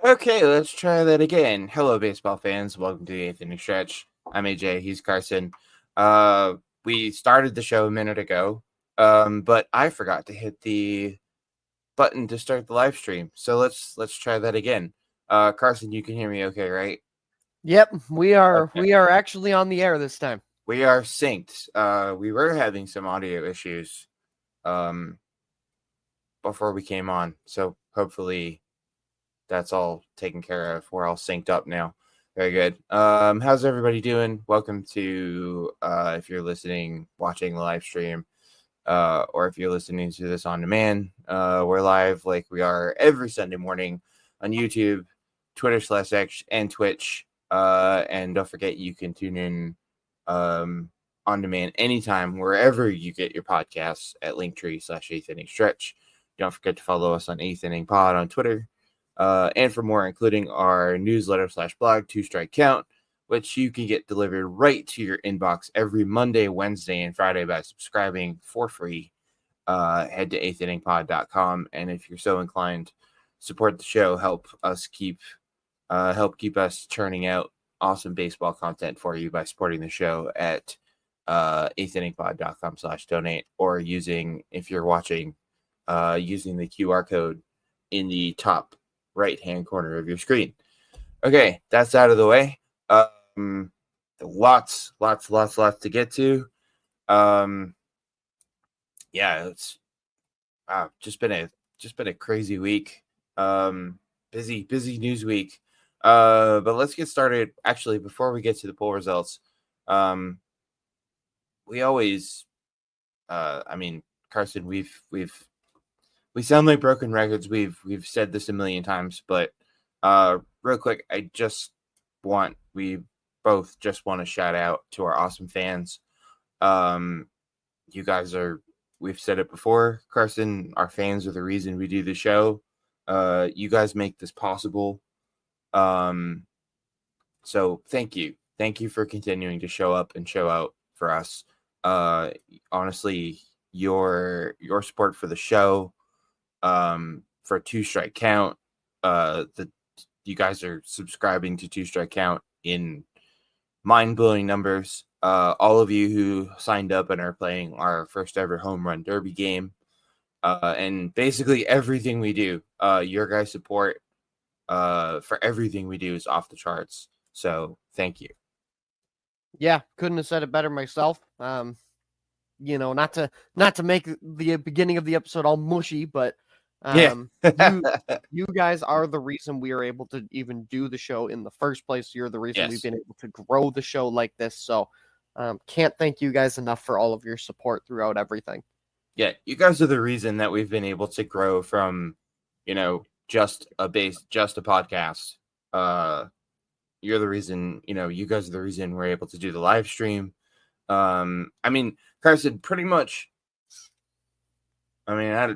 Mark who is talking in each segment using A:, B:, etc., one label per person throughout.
A: Okay, let's try that again. Hello, baseball fans. Welcome to the eighth inning stretch. I'm AJ. He's Carson. We started the show a minute ago, but I forgot to hit the button to start the live stream. So let's try that again. Carson, you can hear me okay, right?
B: Yep, we are
A: Okay.
B: we are actually on the air this time.
A: We are synced. We were having some audio issues before we came on, so hopefully that's all taken care of. We're all synced up now. Very good. How's everybody doing? Welcome to if you're listening, watching the live stream, or if you're listening to this on demand, we're live like we are every Sunday morning on YouTube, Twitter/X, and Twitch. And don't forget, you can tune in on demand anytime, wherever you get your podcasts at Linktree/eighth inning stretch. Don't forget to follow us on Eighth Inning Pod on Twitter. And for more, including our newsletter/blog, Two Strike Count, which you can get delivered right to your inbox every Monday, Wednesday, and Friday by subscribing for free. Head to eighth-inningpod.com, and if you're so inclined, support the show. Help keep us churning out awesome baseball content for you by supporting the show at eighth-inningpod.com/donate, or if you're watching, using the QR code in the top right-hand corner of your screen. Okay, that's out of the way. Lots to get to. Yeah, it's just been a crazy week. Busy news week. But let's get started. Actually, before we get to the poll results, we always, Carson, we sound like broken records. We've said this a million times, but real quick, we both just want to shout out to our awesome fans. You guys we've said it before, Carson, our fans are the reason we do the show. You guys make this possible. So thank you. Thank you for continuing to show up and show out for us. Honestly, your support for the show, for Two Strike Count, you guys are subscribing to Two Strike Count in mind-blowing numbers. All of you who signed up and are playing our first ever home run derby game, and basically everything we do, your guys' support for everything we do is off the charts. So thank you.
B: Yeah, couldn't have said it better myself. Not to make the beginning of the episode all mushy, but you guys are the reason we are able to even do the show in the first place. You're the reason we've been able to grow the show like this. So can't thank you guys enough for all of your support throughout everything.
A: Yeah, you guys are the reason that we've been able to grow from, just a podcast. You're the reason, you guys are the reason we're able to do the live stream. Carson, pretty much, I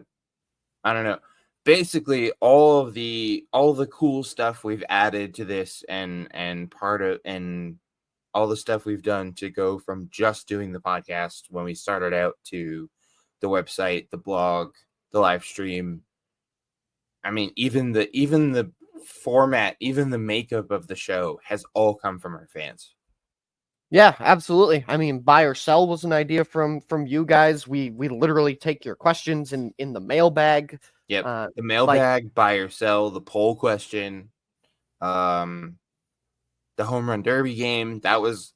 A: don't know. Basically, all the cool stuff we've added to this, and all the stuff we've done to go from just doing the podcast when we started out to the website, the blog, the live stream. Even the format, even the makeup of the show has all come from our fans.
B: Yeah, absolutely. Buy or sell was an idea from you guys. We literally take your questions in the mailbag.
A: Yep. The mailbag, buy or sell, the poll question, the home run derby game. That was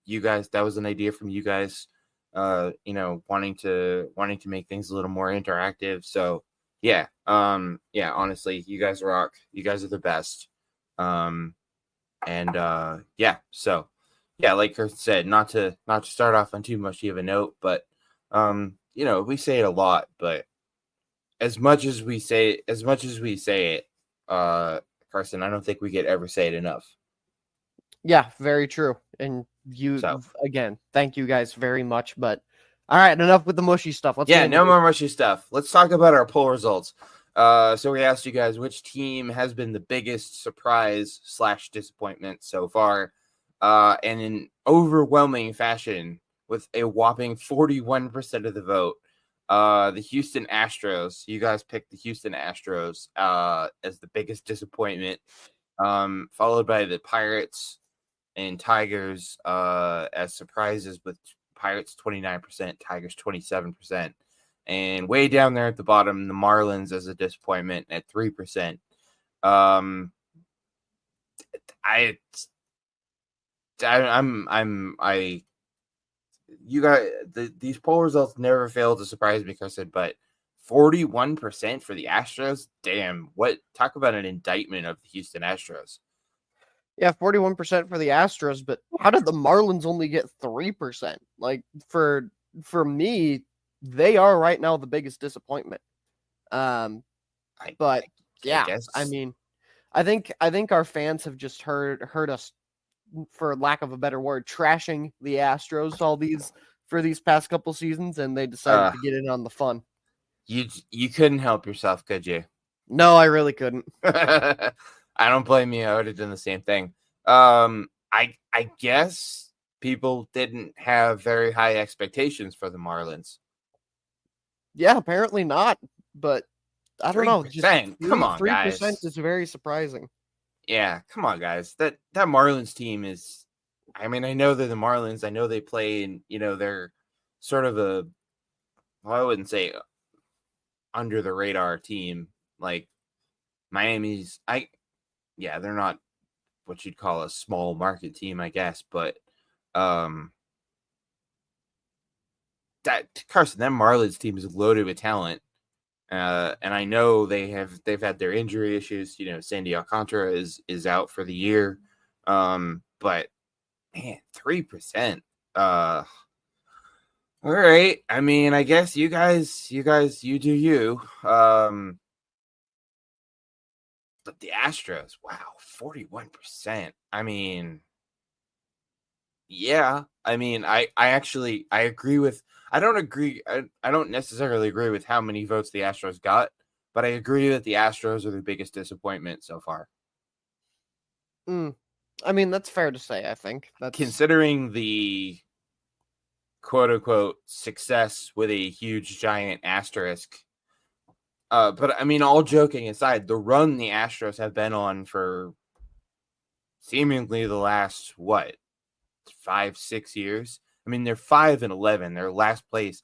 A: you guys. That was an idea from you guys. Wanting to make things a little more interactive. So yeah. Honestly, you guys rock. You guys are the best. So yeah, like Kurt said, not to start off on too much of a note, but we say it a lot, but as much as we say it, Carson, I don't think we could ever say it enough.
B: Yeah, very true. And again, thank you guys very much. But all right, enough with the mushy stuff.
A: No more mushy stuff. Let's talk about our poll results. So we asked you guys which team has been the biggest surprise / disappointment so far. And in overwhelming fashion, with a whopping 41% of the vote, The Houston Astros. You guys picked the Houston Astros as the biggest disappointment, followed by the Pirates and Tigers as surprises, with Pirates 29%, Tigers 27%. And way down there at the bottom, the Marlins as a disappointment at 3%. These poll results never fail to surprise me, Kristen, but 41% for the Astros. Damn, talk about an indictment of the Houston Astros.
B: Yeah, 41% for the Astros, but how did the Marlins only get 3%? Like, for me, they are right now the biggest disappointment. I mean, I think our fans have just heard us, for lack of a better word, trashing the Astros for these past couple seasons, and they decided to get in on the fun.
A: You couldn't help yourself, could you?
B: No, I really couldn't.
A: I don't blame you. I would have done the same thing. I guess people didn't have very high expectations for the Marlins.
B: Yeah, apparently not. But I don't know.
A: 3%. Come on, 3% guys.
B: Is very surprising.
A: Yeah, come on, guys. That Marlins team is. I mean, I know they're the Marlins. I know they play in. They're sort of I wouldn't say under the radar team like Miami's. They're not what you'd call a small market team, I guess, but that Marlins team is loaded with talent, and I know they've had their injury issues. Sandy Alcantara is out for the year, but man, 3%. All right. I mean, I guess you guys, you do you. But the Astros, wow, 41%. I mean, yeah. I mean, I agree with. I don't necessarily agree with how many votes the Astros got, but I agree that the Astros are the biggest disappointment so far.
B: I mean, that's fair to say, I think.
A: Considering the quote-unquote success with a huge, giant asterisk. But, I mean, all joking aside, the run the Astros have been on for seemingly the last, 5-6 years? I mean, they're 5-11. They're last place.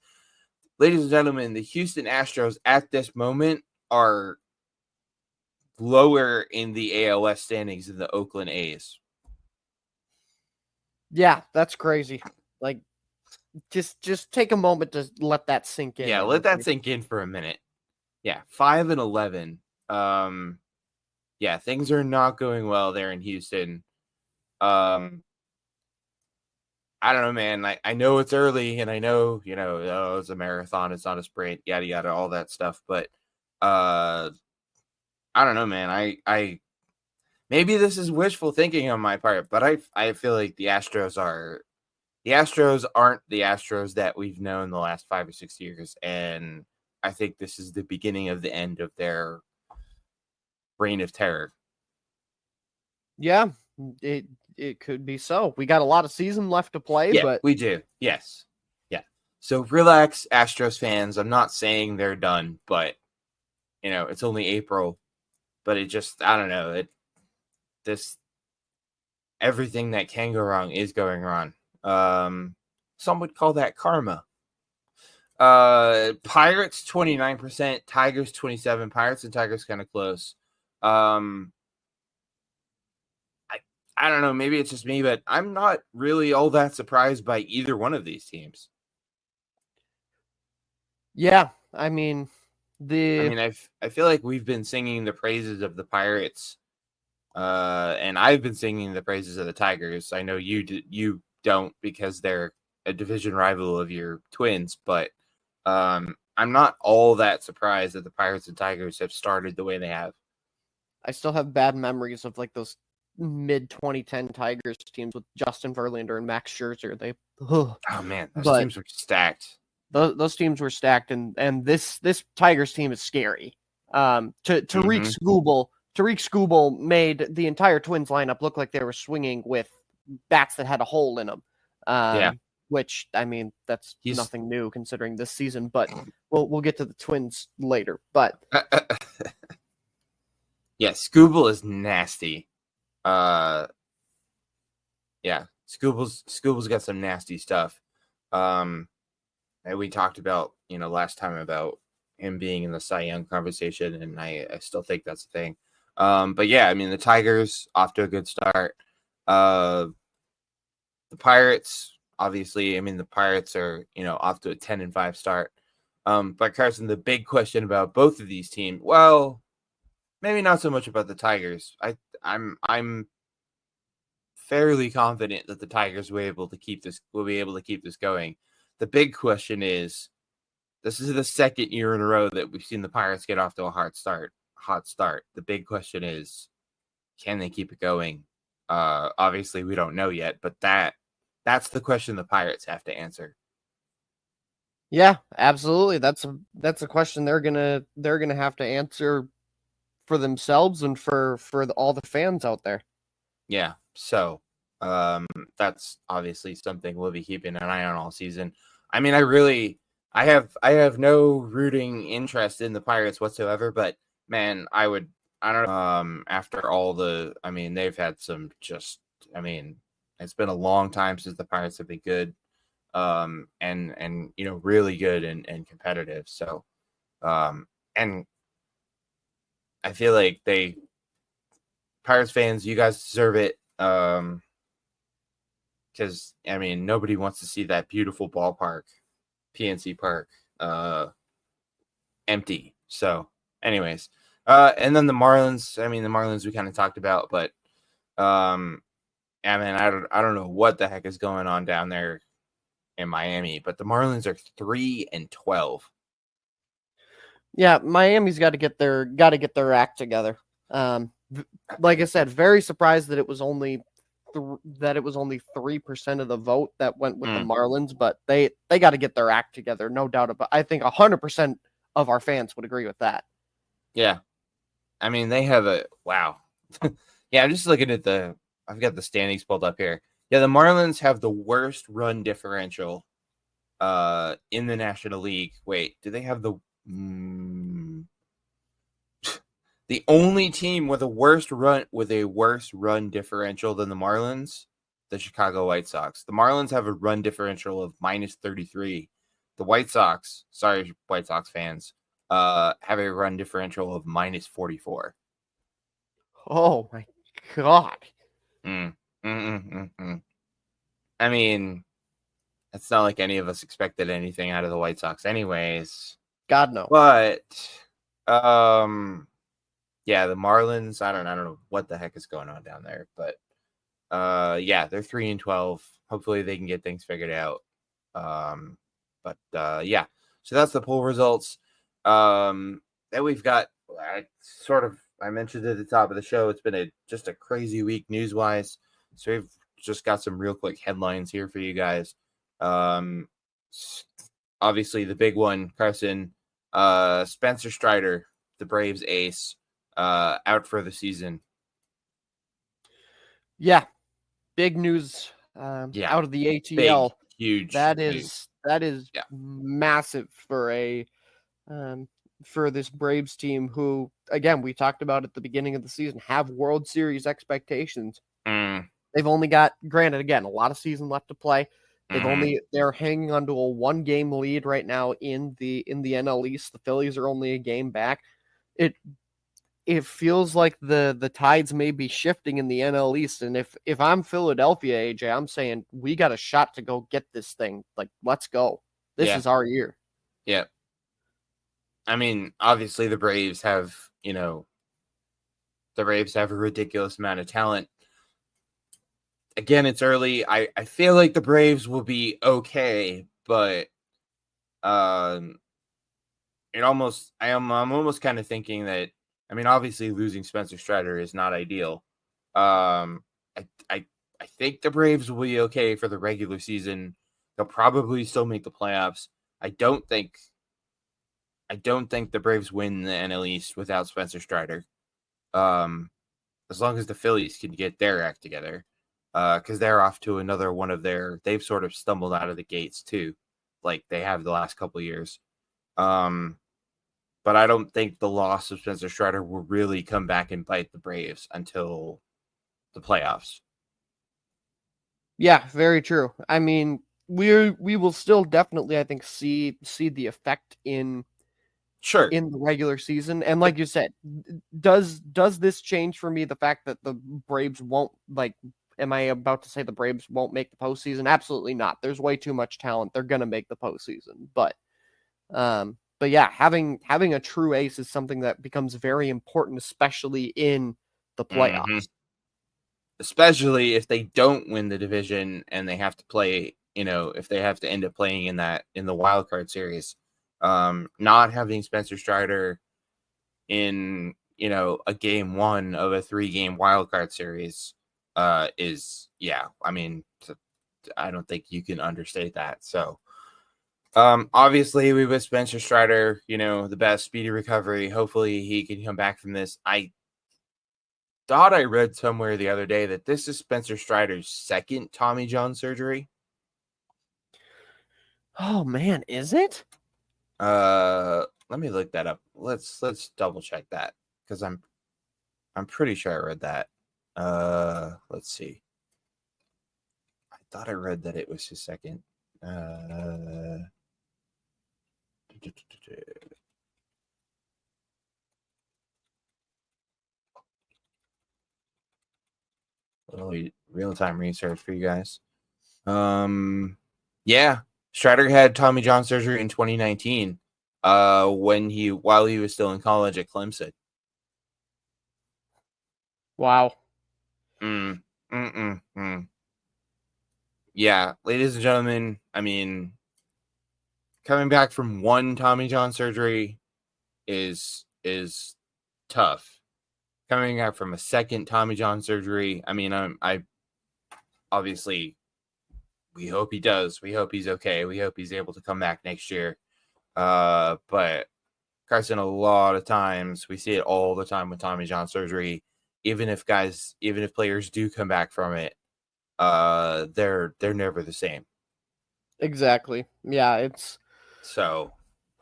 A: Ladies and gentlemen, the Houston Astros at this moment are lower in the ALS standings than the Oakland A's.
B: Yeah, that's crazy. Like, just take a moment to let that sink in.
A: Yeah, let that sink in for a minute. Yeah, 5-11. Yeah, things are not going well there in Houston. I don't know, man. I know it's early, and I know, it's a marathon, it's not a sprint, yada yada, all that stuff. But I don't know, man. I maybe this is wishful thinking on my part, but I feel like the Astros aren't the Astros that we've known the last 5 or 6 years, and I think this is the beginning of the end of their reign of terror.
B: Yeah, it could be so. We got a lot of season left to play, but
A: we do. Yes. Yeah. So relax, Astros fans. I'm not saying they're done, but it's only April. But it just, I don't know. Everything that can go wrong is going wrong. Some would call that karma. Pirates 29%, Tigers 27%. Pirates and Tigers kind of close. I don't know, maybe it's just me, but I'm not really all that surprised by either one of these teams.
B: Yeah, I mean,
A: I feel like we've been singing the praises of the Pirates, and I've been singing the praises of the Tigers. I know you don't, because they're a division rival of your Twins, but I'm not all that surprised that the Pirates and Tigers have started the way they have.
B: I still have bad memories of like those mid-2010 Tigers teams with Justin Verlander and Max Scherzer.
A: Oh man, those teams were stacked.
B: Those teams were stacked, and this Tigers team is scary. Tariq Skubal made the entire Twins lineup look like they were swinging with bats that had a hole in them. which, I mean, that's
A: He's
B: nothing new considering this season, but we'll get to the Twins later. But
A: yeah, Scooble is nasty. Yeah, Scooble's got some nasty stuff. And we talked about, last time about him being in the Cy Young conversation, and I still think that's a thing. But yeah, I mean, the Tigers off to a good start. The Pirates, obviously, I mean, the Pirates are, off to a 10-5 start. But Carson, the big question about both of these teams, well, maybe not so much about the Tigers. I'm fairly confident that the Tigers will be able to keep this going. The big question is, this is the second year in a row that we've seen the Pirates get off to a hot start. The big question is, can they keep it going? Obviously we don't know yet, but that's the question the Pirates have to answer.
B: yeah, absolutely. That's a question they're gonna have to answer for themselves and for all the fans out there.
A: Yeah, so that's obviously something we'll be keeping an eye on all season. I mean, I have no rooting interest in the Pirates whatsoever, but man, I don't know, after all they've had some it's been a long time since the Pirates have been good, and really good and competitive. So, and I feel like Pirates fans, you guys deserve it. Because nobody wants to see that beautiful ballpark, PNC Park, empty. So, anyways, and then the Marlins. The Marlins we kind of talked about, but I don't know what the heck is going on down there in Miami, but the Marlins are 3-12.
B: Yeah, Miami's got to get their act together. Like I said, very surprised that it was only 3% of the vote that went with the Marlins, but they got to get their act together, no doubt about. I think 100% of our fans would agree with that.
A: Yeah, they have wow. Yeah, I'm just looking at I've got the standings pulled up here. Yeah, the Marlins have the worst run differential in the National League. Wait, do they have the only team with a worse run differential than the Marlins? The Chicago White Sox. The Marlins have a run differential of -33. The White Sox, sorry White Sox fans, have a run differential of -44.
B: Oh my god.
A: It's not like any of us expected anything out of the White Sox anyways.
B: God, no.
A: But, yeah, the Marlins, I don't know what the heck is going on down there. But, yeah, they're 3-12. Hopefully they can get things figured out. But, yeah. So that's the poll results. Then we've got, I mentioned at the top of the show, it's been just a crazy week news-wise. So we've just got some real quick headlines here for you guys. Obviously the big one, Carson, Spencer Strider, the Braves ace, out for the season.
B: Yeah, big news. Out of the ATL,
A: big, huge.
B: That
A: news.
B: is massive for this Braves team, who, again, we talked about at the beginning of the season, have World Series expectations. They've only got, granted, again, a lot of season left to play. They're hanging onto a 1-game lead right now in the NL East. The Phillies are only a game back. It feels like the tides may be shifting in the NL East, and if I'm Philadelphia, AJ, I'm saying we got a shot to go get this thing. Like, let's go. This is our year.
A: Yeah. Obviously the Braves have, a ridiculous amount of talent. Again, it's early. I feel like the Braves will be okay, but I'm almost kind of thinking that, obviously losing Spencer Strider is not ideal. I think the Braves will be okay for the regular season. They'll probably still make the playoffs. I don't think the Braves win the NL East without Spencer Strider. As long as the Phillies can get their act together. because they're off to another one of they've sort of stumbled out of the gates too, like they have the last couple of years. But I don't think the loss of Spencer Strider will really come back and bite the Braves until the playoffs.
B: Yeah, very true. I mean, we will still definitely, I think, see the effect in
A: Sure.
B: the regular season. And like you said, does this change for me the fact that the Braves won't, like, am I about to say the Braves won't make the postseason? Absolutely not. There's way too much talent. They're gonna make the postseason. But yeah, having a true ace is something that becomes very important, especially in the playoffs.
A: Mm-hmm. Especially if they don't win the division and they have to play, if they have to end up playing in the wild card series. Not having Spencer Strider in, a game 1 of a 3-game wild card series is, yeah, I mean, I don't think you can understate that. So, obviously we wish Spencer Strider, the best speedy recovery. Hopefully he can come back from this. I thought I read somewhere the other day that this is Spencer Strider's second Tommy John surgery.
B: Oh man, is it?
A: Let me look that up. Let's double check that because I'm pretty sure I read that. Let's see. I thought I read that it was his second. Real-time research for you guys. Yeah, Strider had Tommy John surgery in 2019. While he was still in college at Clemson.
B: Wow.
A: Yeah, ladies and gentlemen, I mean, coming back from one Tommy John surgery is tough. Coming back from a second Tommy John surgery, I mean, I obviously, we hope he does. We hope he's okay. We hope he's able to come back next year. But Carson, a lot of times we see it all the time with Tommy John surgery. Even if players do come back from it, they're never the same.
B: Exactly. Yeah, it's
A: so.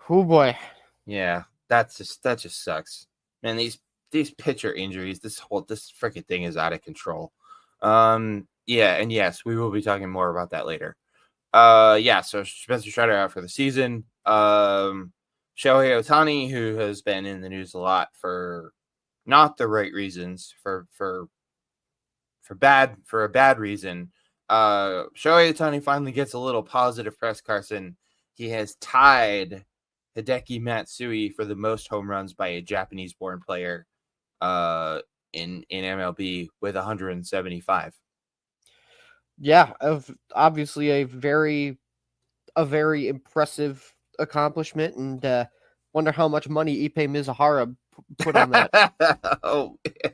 B: Oh boy.
A: Yeah, that just sucks, man. These pitcher injuries, this freaking thing is out of control. Yeah, and yes, we will be talking more about that later. Yeah, so Spencer Strider out for the season. Shohei Ohtani, who has been in the news a lot for not the right reasons, for a bad reason. Shohei Ohtani finally gets a little positive press, Carson. He has tied Hideki Matsui for the most home runs by a Japanese-born player in MLB with 175.
B: Yeah, obviously a very impressive accomplishment, and wonder how much money Ippei Mizuhara put on that.
A: Oh, man.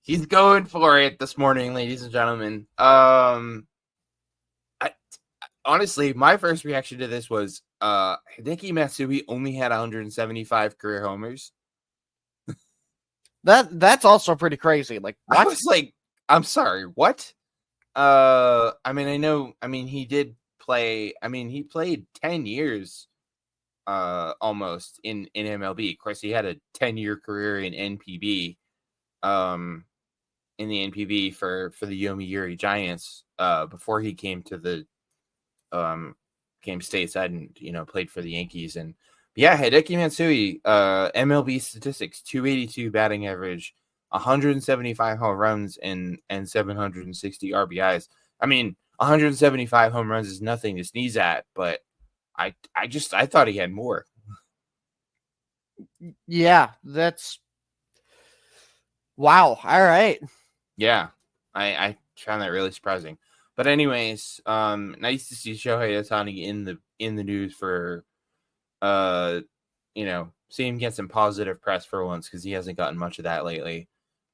A: He's going for it this morning, ladies and gentlemen. Honestly, my first reaction to this was Hideki Matsui only had 175 career homers.
B: That's also pretty crazy. Like, what?
A: I was like, I'm sorry, what? I mean, he did play. I mean, he played 10 years almost in MLB. Of course, he had a 10-year career in NPB. In the NPB for the Yomiuri Giants before he came to the came stateside and played for the Yankees. And yeah, Hideki Matsui, MLB statistics, 282 batting average, 175 home runs and 760 RBIs. I mean, 175 home runs is nothing to sneeze at, but I thought he had more.
B: Yeah, that's wow. All right.
A: Yeah, I found that really surprising. But anyways, nice to see Shohei Ohtani in the news for, see him get some positive press for once because he hasn't gotten much of that lately.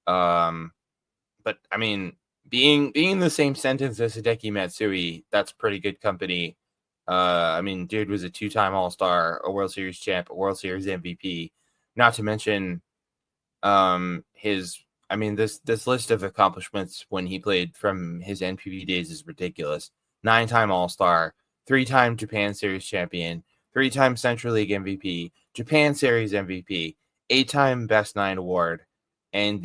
A: But I mean, being in the same sentence as Hideki Matsui, that's pretty good company. I mean, dude was a 2-time All-Star, a World Series champ, a World Series MVP. Not to mention, his I mean, this list of accomplishments when he played from his NPB days is ridiculous. 9-time All-Star, 3-time Japan Series champion, 3-time Central League MVP, Japan Series MVP, 8-time Best 9 award, and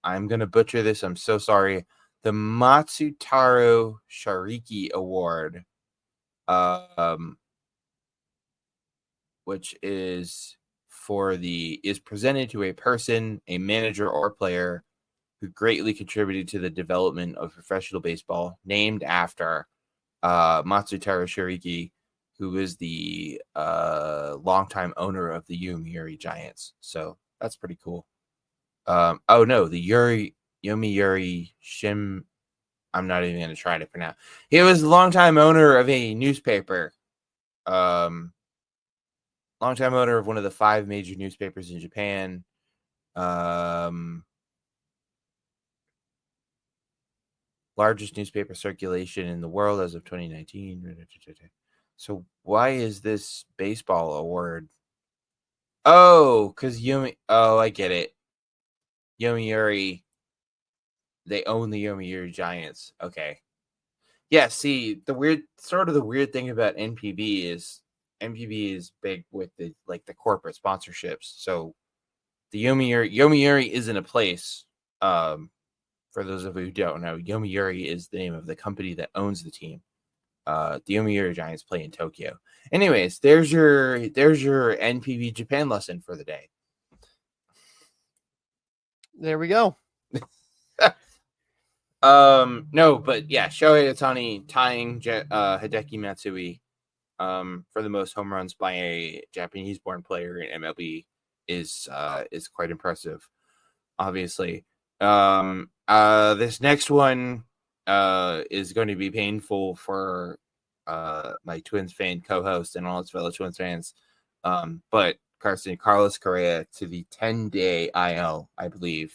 A: I'm going to butcher this, I'm so sorry, the Matsutaro Shariki Award, which is presented to a person, a manager, or player who greatly contributed to the development of professional baseball, named after Matsutaro Shariki, who is the longtime owner of the Yomiuri Giants. So that's pretty cool. The Yomiuri Shim. I'm not even going to try to pronounce. He was a longtime owner of a newspaper. Longtime owner of one of the 5 major newspapers in Japan. Largest newspaper circulation in the world as of 2019. So why is this baseball award? Oh, because I get it. Yomiuri, they own the Yomiuri Giants. Okay. Yeah, see, the weird thing about NPB is big with the corporate sponsorships. So the Yomiuri isn't a place. For those of you who don't know, Yomiuri is the name of the company that owns the team. The Yomiuri Giants play in Tokyo. Anyways, there's your NPB Japan lesson for the day.
B: There we go.
A: No, but yeah, Shohei Ohtani tying Hideki Matsui for the most home runs by a Japanese-born player in MLB is quite impressive. Obviously, this next one is going to be painful for my Twins fan co-host and all his fellow Twins fans. But Carlos Correa to the 10-day IL, I believe,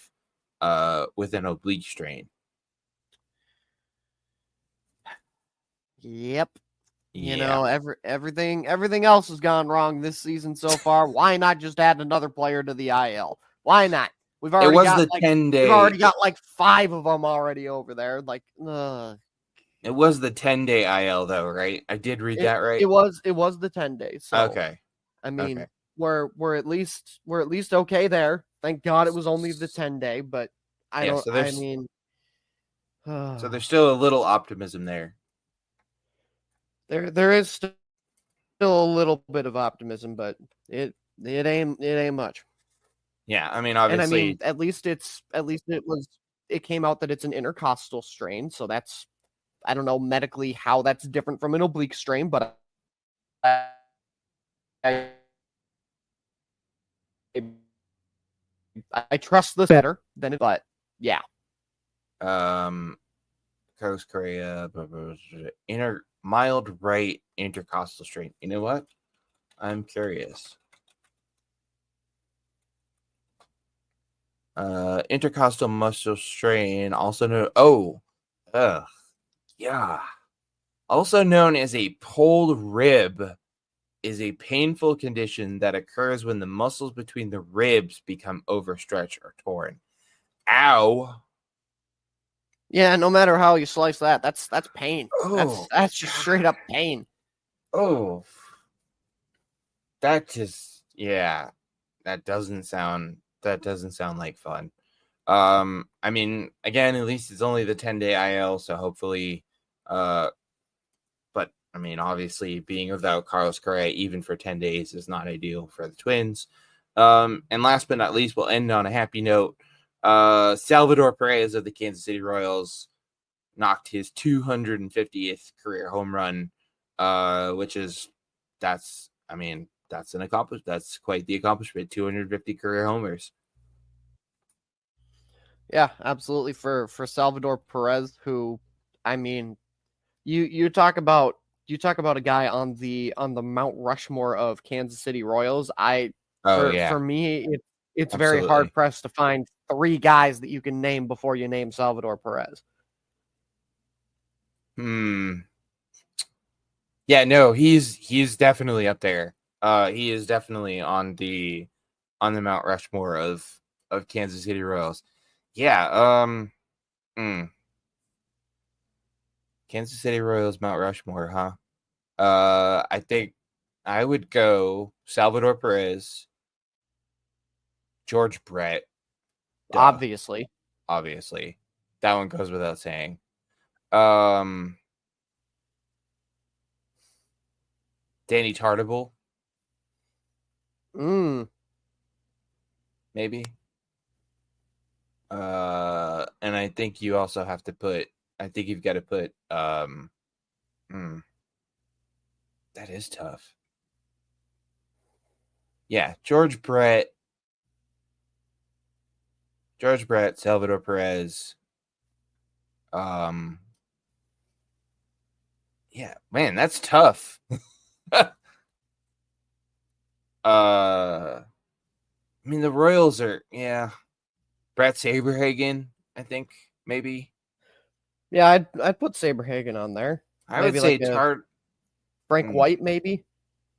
A: with an oblique strain.
B: Yep. You know, everything else has gone wrong this season so far. Why not just add another player to the IL? Why not? We've already got 10-day. We've already got 5 of them already over there. It
A: was the 10-day IL though, right? I did read that right.
B: It was the 10 days. So
A: okay.
B: I mean, we're at least okay there. Thank God it was only the 10-day, but so
A: there's still a little optimism there.
B: There is still a little bit of optimism, but it ain't much.
A: Yeah, I mean, obviously,
B: and I mean, at least it came out that it's an intercostal strain, so that's, I don't know medically how that's different from an oblique strain, but I trust this better than it, but yeah.
A: Coast Korea, mild right intercostal strain. You know what? I'm curious. Intercostal muscle strain, also known. Also known as a pulled rib, is a painful condition that occurs when the muscles between the ribs become overstretched or torn. Ow.
B: Yeah, no matter how you slice that, that's pain. That's just straight up pain.
A: Oh. That just, yeah. That doesn't sound like fun. I mean, again, at least it's only the 10-day IL, so hopefully but I mean, obviously being without Carlos Correa even for 10 days is not ideal for the Twins. And last but not least, we'll end on a happy note. Salvador Perez of the Kansas City Royals knocked his 250th career home run, that's an accomplishment. That's quite the accomplishment. 250 career homers.
B: Yeah, absolutely. For Salvador Perez, who, I mean, you talk about a guy on the Mount Rushmore of Kansas City Royals. For me, it's very hard pressed to find 3 guys that you can name before you name Salvador Perez.
A: Yeah, no, he's definitely up there. He is definitely on the Mount Rushmore of Kansas City Royals. Yeah. Kansas City Royals, Mount Rushmore, huh? I think I would go Salvador Perez, George Brett. Duh,
B: Obviously.
A: that one goes without saying. Danny Tartable, maybe. And I think you also have to put. I think you've got to put. That is tough. Yeah, George Brett, Salvador Perez. Yeah, man, that's tough. I mean, the Royals are, Brett Saberhagen, I think, maybe.
B: Yeah, I'd put Saberhagen on there.
A: I
B: Maybe
A: would say
B: like Frank White, maybe.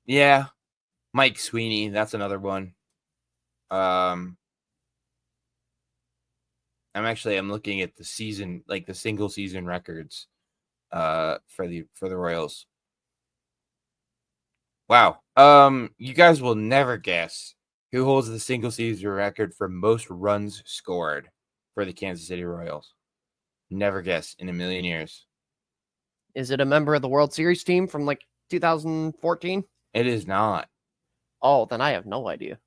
A: Yeah, Mike Sweeney, that's another one. I'm looking at the season, like the single season records, for the Royals. Wow. You guys will never guess who holds the single season record for most runs scored for the Kansas City Royals. Never guess in a million years.
B: Is it a member of the World Series team from like 2014?
A: It is not.
B: Oh, then I have no idea.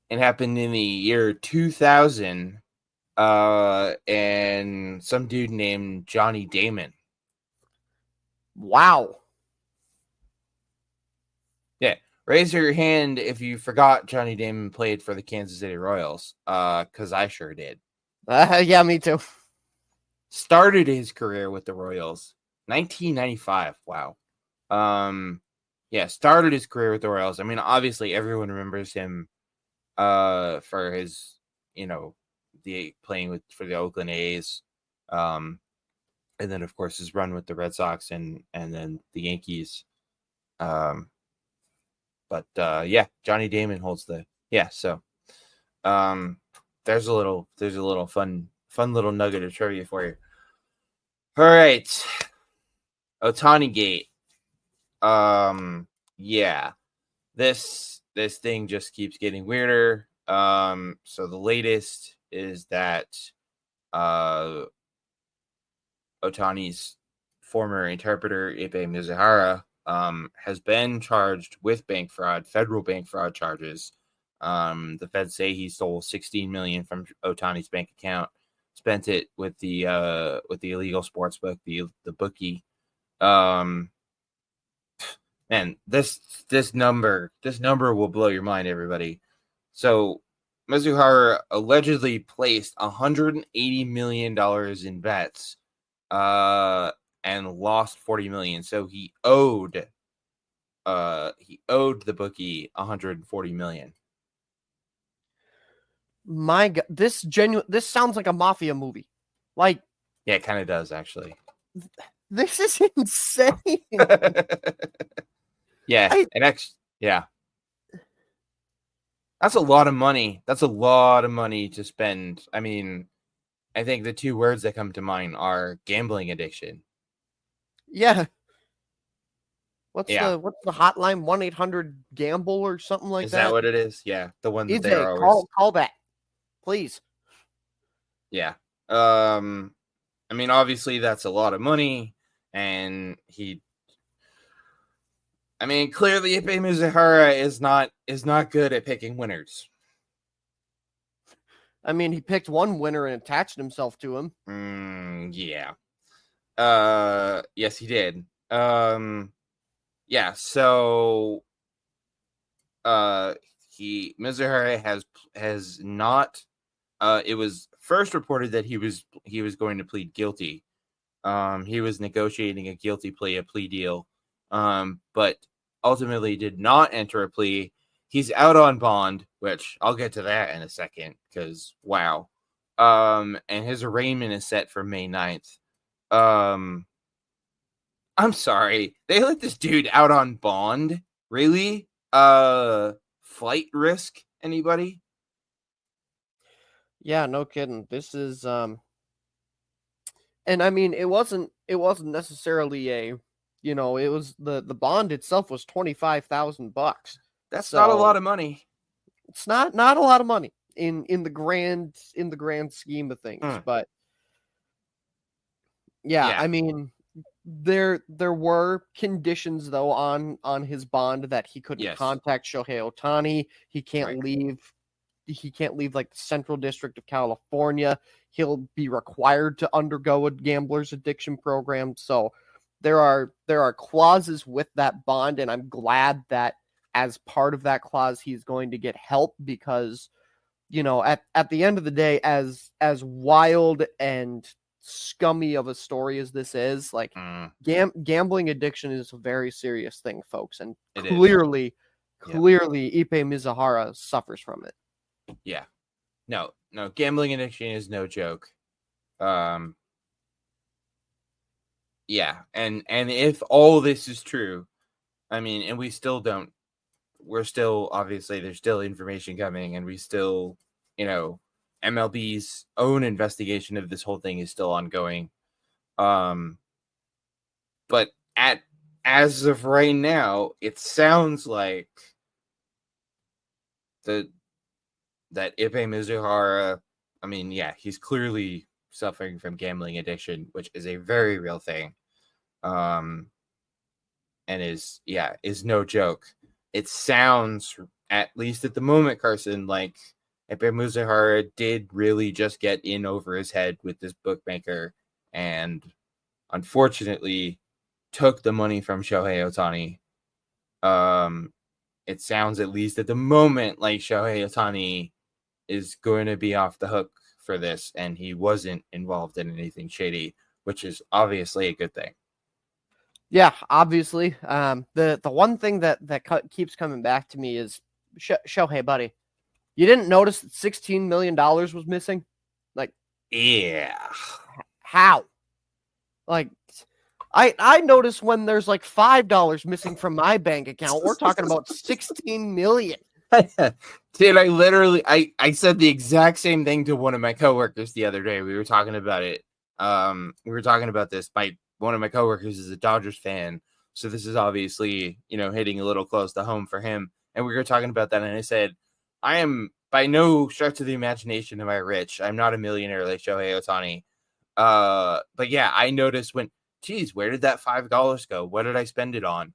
A: It happened in the year 2000, and some dude named Johnny Damon.
B: Wow.
A: Yeah. Raise your hand if you forgot Johnny Damon played for the Kansas City Royals, because I sure did.
B: Yeah, me too.
A: Started his career with the Royals 1995. Wow. Started his career with the Royals. I mean, obviously everyone remembers him for his, the playing for the Oakland A's. And then of course his run with the Red Sox and then the Yankees. But Johnny Damon holds so there's a little fun little nugget of trivia for you. All right. Ohtani-gate. This thing just keeps getting weirder. So the latest is that Ohtani's former interpreter Ippei Mizuhara has been charged with federal bank fraud charges. The feds say he stole $16 million from Ohtani's bank account, spent it with the illegal sports book, the bookie. Man, this number will blow your mind, everybody. So Mizuhara allegedly placed $180 million in bets, and lost $40 million. So he owed the bookie $140 million.
B: My God, this sounds like a mafia movie. Like,
A: yeah, it kind of does actually.
B: This is insane.
A: Yeah, that's a lot of money. That's a lot of money to spend. I mean, I think the two words that come to mind are gambling addiction.
B: Yeah. What's the hotline? 1-800-GAMBLE or something like that?
A: Is that what it is? Yeah, the one that
B: they're always call that, please.
A: Yeah. I mean, obviously that's a lot of money, and clearly Ippei Mizuhara is not good at picking winners.
B: I mean, he picked one winner and attached himself to him.
A: Yeah. Yes, he did. Yeah. So, Mizuhara has not. It was first reported that he was going to plead guilty. He was negotiating a plea deal. But ultimately did not enter a plea. He's out on bond, which I'll get to that in a second because wow. And his arraignment is set for May 9th. I'm sorry. They let this dude out on bond? Really? Flight risk? Anybody?
B: Yeah, no kidding. This is and I mean it wasn't necessarily a, you know, it was the bond itself was $25,000.
A: That's not a lot
B: So
A: of money.
B: it's not a lot of money in the grand scheme of things, but yeah,
A: Yeah.
B: I mean there were conditions though on his bond that he couldn't
A: Yes.
B: contact Shohei Ohtani. He can't
A: Right.
B: leave. He can't leave like the Central District of California. He'll be required to undergo a gambler's addiction program. So there are clauses with that bond, and I'm glad that as part of that clause he's going to get help because, you know, at the end of the day, as wild and scummy of a story as this is, like gambling addiction is a very serious thing, folks, and clearly Ipe Mizuhara suffers from it.
A: Yeah. No, gambling addiction is no joke. Yeah, and if all this is true, I mean, and we're still obviously there's still information coming, and we still, you know, MLB's own investigation of this whole thing is still ongoing. But as of right now, it sounds like that Ipe Mizuhara, I mean, yeah, he's clearly suffering from gambling addiction, which is a very real thing. And is no joke. It sounds, at least at the moment, Carson, like Ipe Mizuhara did really just get in over his head with this bookmaker and unfortunately took the money from Shohei Ohtani. It sounds, at least at the moment, like Shohei Ohtani is going to be off the hook for this, and he wasn't involved in anything shady, which is obviously a good thing.
B: Yeah, obviously. The one thing that keeps coming back to me is Shohei, buddy, you didn't notice that $16 million was missing? Like,
A: yeah,
B: how? Like, I notice when there's like $5 missing from my bank account. We're talking about 16 million.
A: Dude, I said the exact same thing to one of my coworkers the other day. We were talking about it. We were talking about this. One of my coworkers is a Dodgers fan, so this is obviously, you know, hitting a little close to home for him. And we were talking about that, and I said, I am by no stretch of the imagination am I rich. I'm not a millionaire like Shohei Ohtani. But yeah, I noticed when, geez, where did that $5 go? What did I spend it on?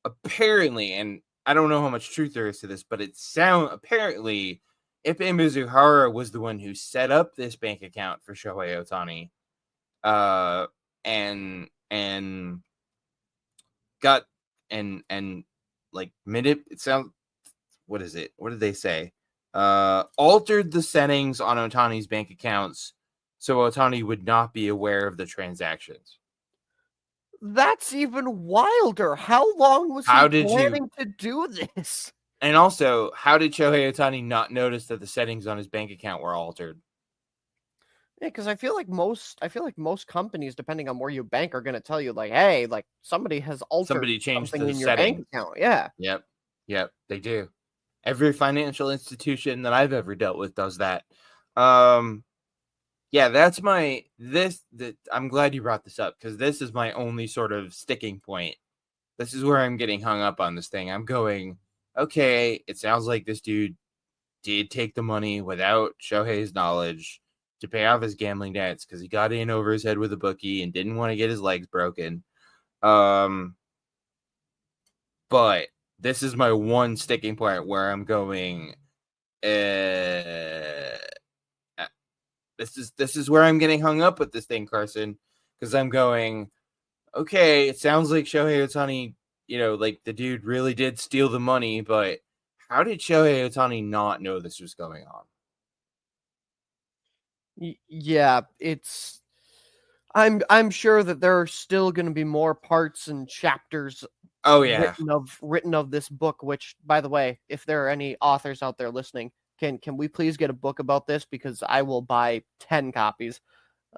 A: Apparently, and I don't know how much truth there is to this, but apparently Ipe Mizuhara was the one who set up this bank account for Shohei Ohtani. And got and like it sounds, what is it? What did they say? Altered the settings on Ohtani's bank accounts so Ohtani would not be aware of the transactions.
B: That's even wilder. How long was he planning to do this?
A: And also, how did Shohei Ohtani not notice that the settings on his bank account were altered?
B: Yeah, because I feel like most companies, depending on where you bank, are going to tell you like, hey, like somebody has altered
A: something
B: in your bank account. Yeah.
A: Yep, they do. Every financial institution that I've ever dealt with does that. Yeah, that's I'm glad you brought this up, because this is my only sort of sticking point. This is where I'm getting hung up on this thing. I'm going, okay, it sounds like this dude did take the money without Shohei's knowledge to pay off his gambling debts because he got in over his head with a bookie and didn't want to get his legs broken. But this is my one sticking point where I'm going, this is where I'm getting hung up with this thing, Carson, because I'm going, okay, it sounds like Shohei Ohtani, you know, like the dude really did steal the money, but how did Shohei Ohtani not know this was going on?
B: Yeah, it's. I'm sure that there are still going to be more parts and chapters.
A: Oh yeah,
B: written of this book. Which, by the way, if there are any authors out there listening, can we please get a book about this, because I will buy 10 copies.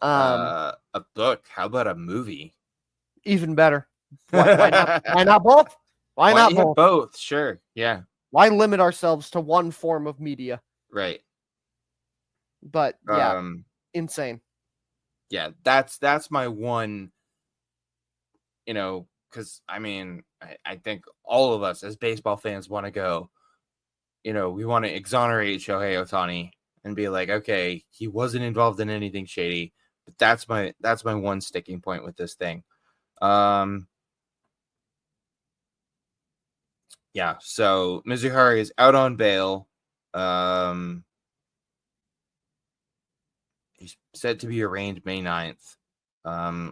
A: A book? How about a movie?
B: Even better. Why not? Why not both? Why not both?
A: Both, sure. Yeah.
B: Why limit ourselves to one form of media?
A: Right.
B: But yeah, insane.
A: Yeah, that's my one, because I think all of us as baseball fans want to go, we want to exonerate Shohei Ohtani and be like, okay, he wasn't involved in anything shady. But that's my one sticking point with this thing. Yeah, so Mizuhara is out on bail. He's said to be arraigned May 9th,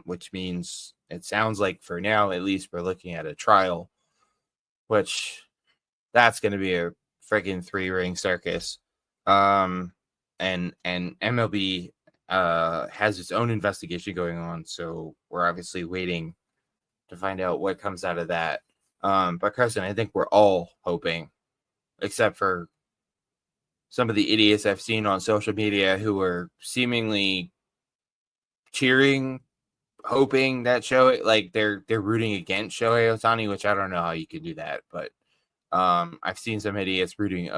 A: which means it sounds like for now, at least, we're looking at a trial, which that's going to be a freaking 3-ring circus. And MLB has its own investigation going on, so we're obviously waiting to find out what comes out of that. But Carson, I think we're all hoping, except for some of the idiots I've seen on social media who are seemingly cheering, hoping that they're rooting against Shohei Ohtani, which I don't know how you can do that, but I've seen some idiots rooting.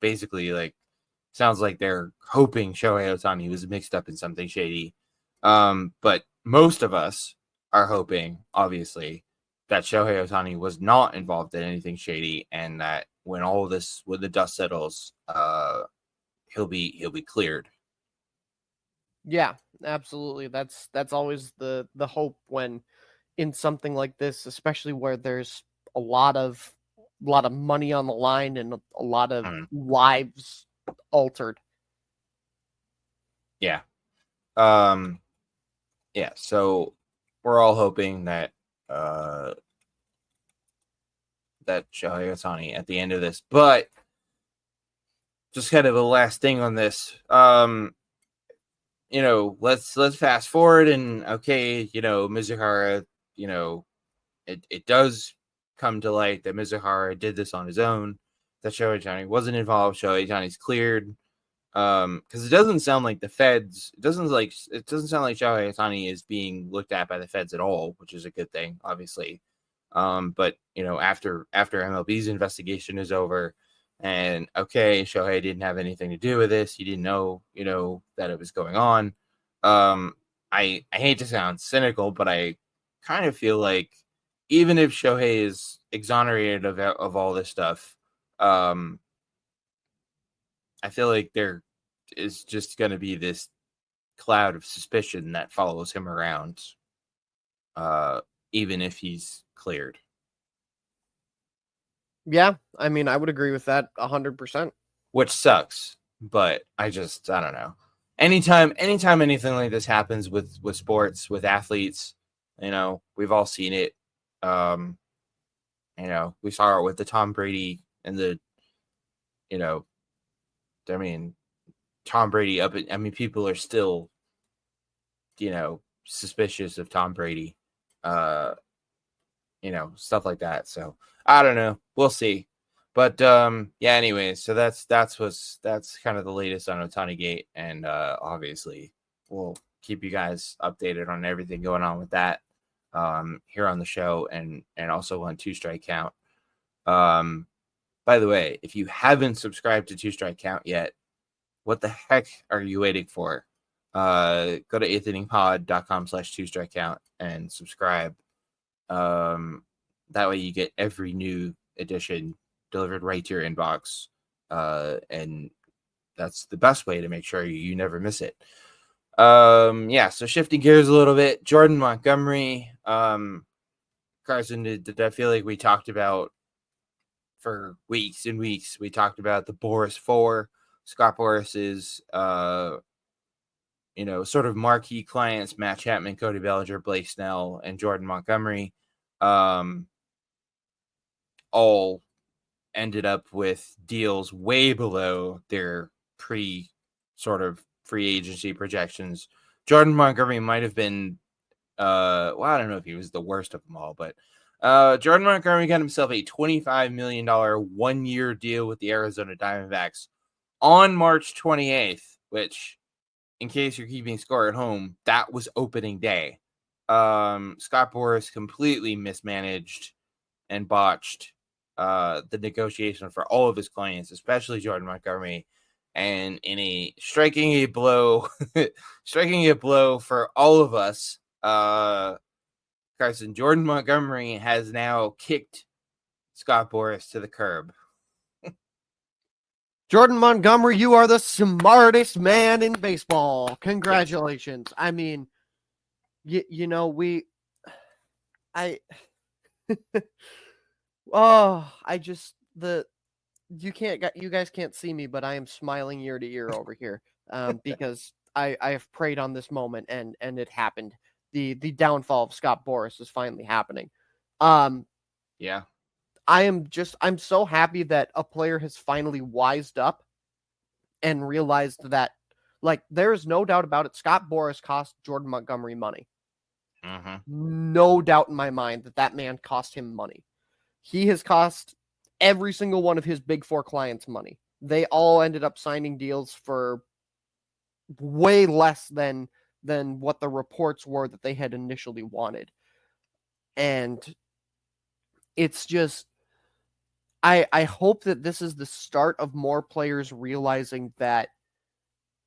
A: Basically, like, sounds like they're hoping Shohei Ohtani was mixed up in something shady. But most of us are hoping, obviously, that Shohei Ohtani was not involved in anything shady, and that when the dust settles, he'll be cleared.
B: Yeah, absolutely. That's always the hope when in something like this, especially where there's a lot of money on the line and a lot of lives altered.
A: Yeah. Yeah, so we're all hoping that that Shohei Ohtani at the end of this, but just kind of a last thing on this. Let's fast forward and Mizuhara, it does come to light that Mizuhara did this on his own, that Shohei Ohtani wasn't involved. Shohei Ohtani's cleared. Because it doesn't sound like the feds, it doesn't sound like Shohei Ohtani is being looked at by the feds at all, which is a good thing, obviously. But after MLB's investigation is over, and okay, Shohei didn't have anything to do with this. He didn't know, that it was going on. I hate to sound cynical, but I kind of feel like even if Shohei is exonerated of all this stuff, I feel like there is just going to be this cloud of suspicion that follows him around, even if he's cleared.
B: Yeah, I mean, I would agree with that 100%.
A: Which sucks, but I don't know. Anytime anything like this happens with sports, with athletes, we've all seen it. We saw it with the Tom Brady and the, Tom Brady people are still, suspicious of Tom Brady, stuff like that. So I don't know. We'll see. But yeah, anyway, so that's kind of the latest on Ohtani-gate, and obviously we'll keep you guys updated on everything going on with that here on the show, and also on Two Strike Count. By the way, if you haven't subscribed to Two Strike Count yet, what the heck are you waiting for? Go to eighthinningpod.com/Two Strike Count and subscribe. That way you get every new edition delivered right to your inbox, and that's the best way to make sure you never miss it. Yeah, so shifting gears a little bit, Jordan Montgomery. Carson, did I feel like we talked about for weeks and weeks? We talked about the Boras 4, Scott Boras's sort of marquee clients, Matt Chapman, Cody Bellinger, Blake Snell, and Jordan Montgomery, all ended up with deals way below their sort of free agency projections. Jordan Montgomery might have been, I don't know if he was the worst of them all, but Jordan Montgomery got himself a $25 million 1-year deal with the Arizona Diamondbacks on March 28th, which, in case you're keeping score at home, that was opening day. Scott Boras completely mismanaged and botched the negotiation for all of his clients, especially Jordan Montgomery. And in a striking a blow for all of us, Carson, Jordan Montgomery has now kicked Scott Boras to the curb.
B: Jordan Montgomery, you are the smartest man in baseball. Congratulations. Yes. I mean, you know, you guys can't see me, but I am smiling ear to ear over here because I have prayed on this moment and it happened. The downfall of Scott Boras is finally happening.
A: Yeah.
B: I'm so happy that a player has finally wised up and realized that, like, there is no doubt about it. Scott Boras cost Jordan Montgomery money. No doubt in my mind that man cost him money. He has cost every single one of his big four clients money. They all ended up signing deals for way less than what the reports were that they had initially wanted. And it's just, I hope that this is the start of more players realizing that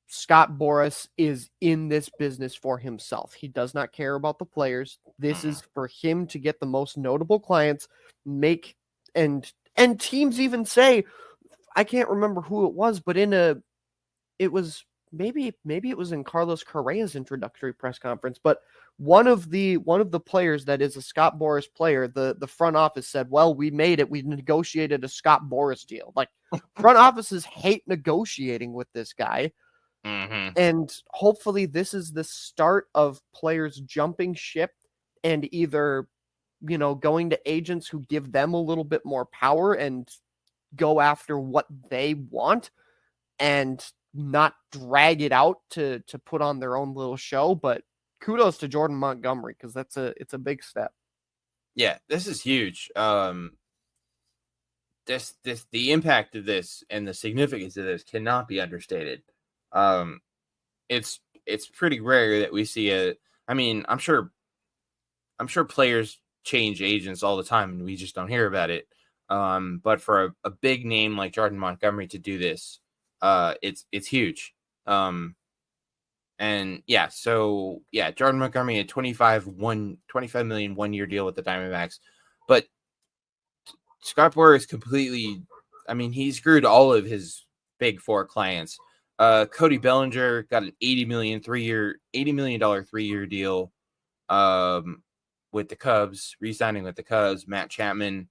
B: Scott Boras is in this business for himself. He does not care about the players. This is for him to get the most notable clients, and teams even say, I can't remember who it was, but it was maybe it was in Carlos Correa's introductory press conference, but one of the players that is a Scott Boras player, the front office said, well, we made it. We negotiated a Scott Boras deal. Like, front offices hate negotiating with this guy. And hopefully this is the start of players jumping ship and either, going to agents who give them a little bit more power and go after what they want and not drag it out to put on their own little show. But kudos to Jordan Montgomery, because it's a big step.
A: Yeah, this is huge. The impact of this and the significance of this cannot be understated. It's pretty rare that we see I'm sure players change agents all the time and we just don't hear about it. But for a big name like Jordan Montgomery to do this, it's huge. Jordan Montgomery had $25 million 1 year deal with the Diamondbacks, but Scott Boras completely, he screwed all of his big four clients. Cody Bellinger got an $80 million 3-year deal with the Cubs, re-signing with the Cubs. Matt Chapman,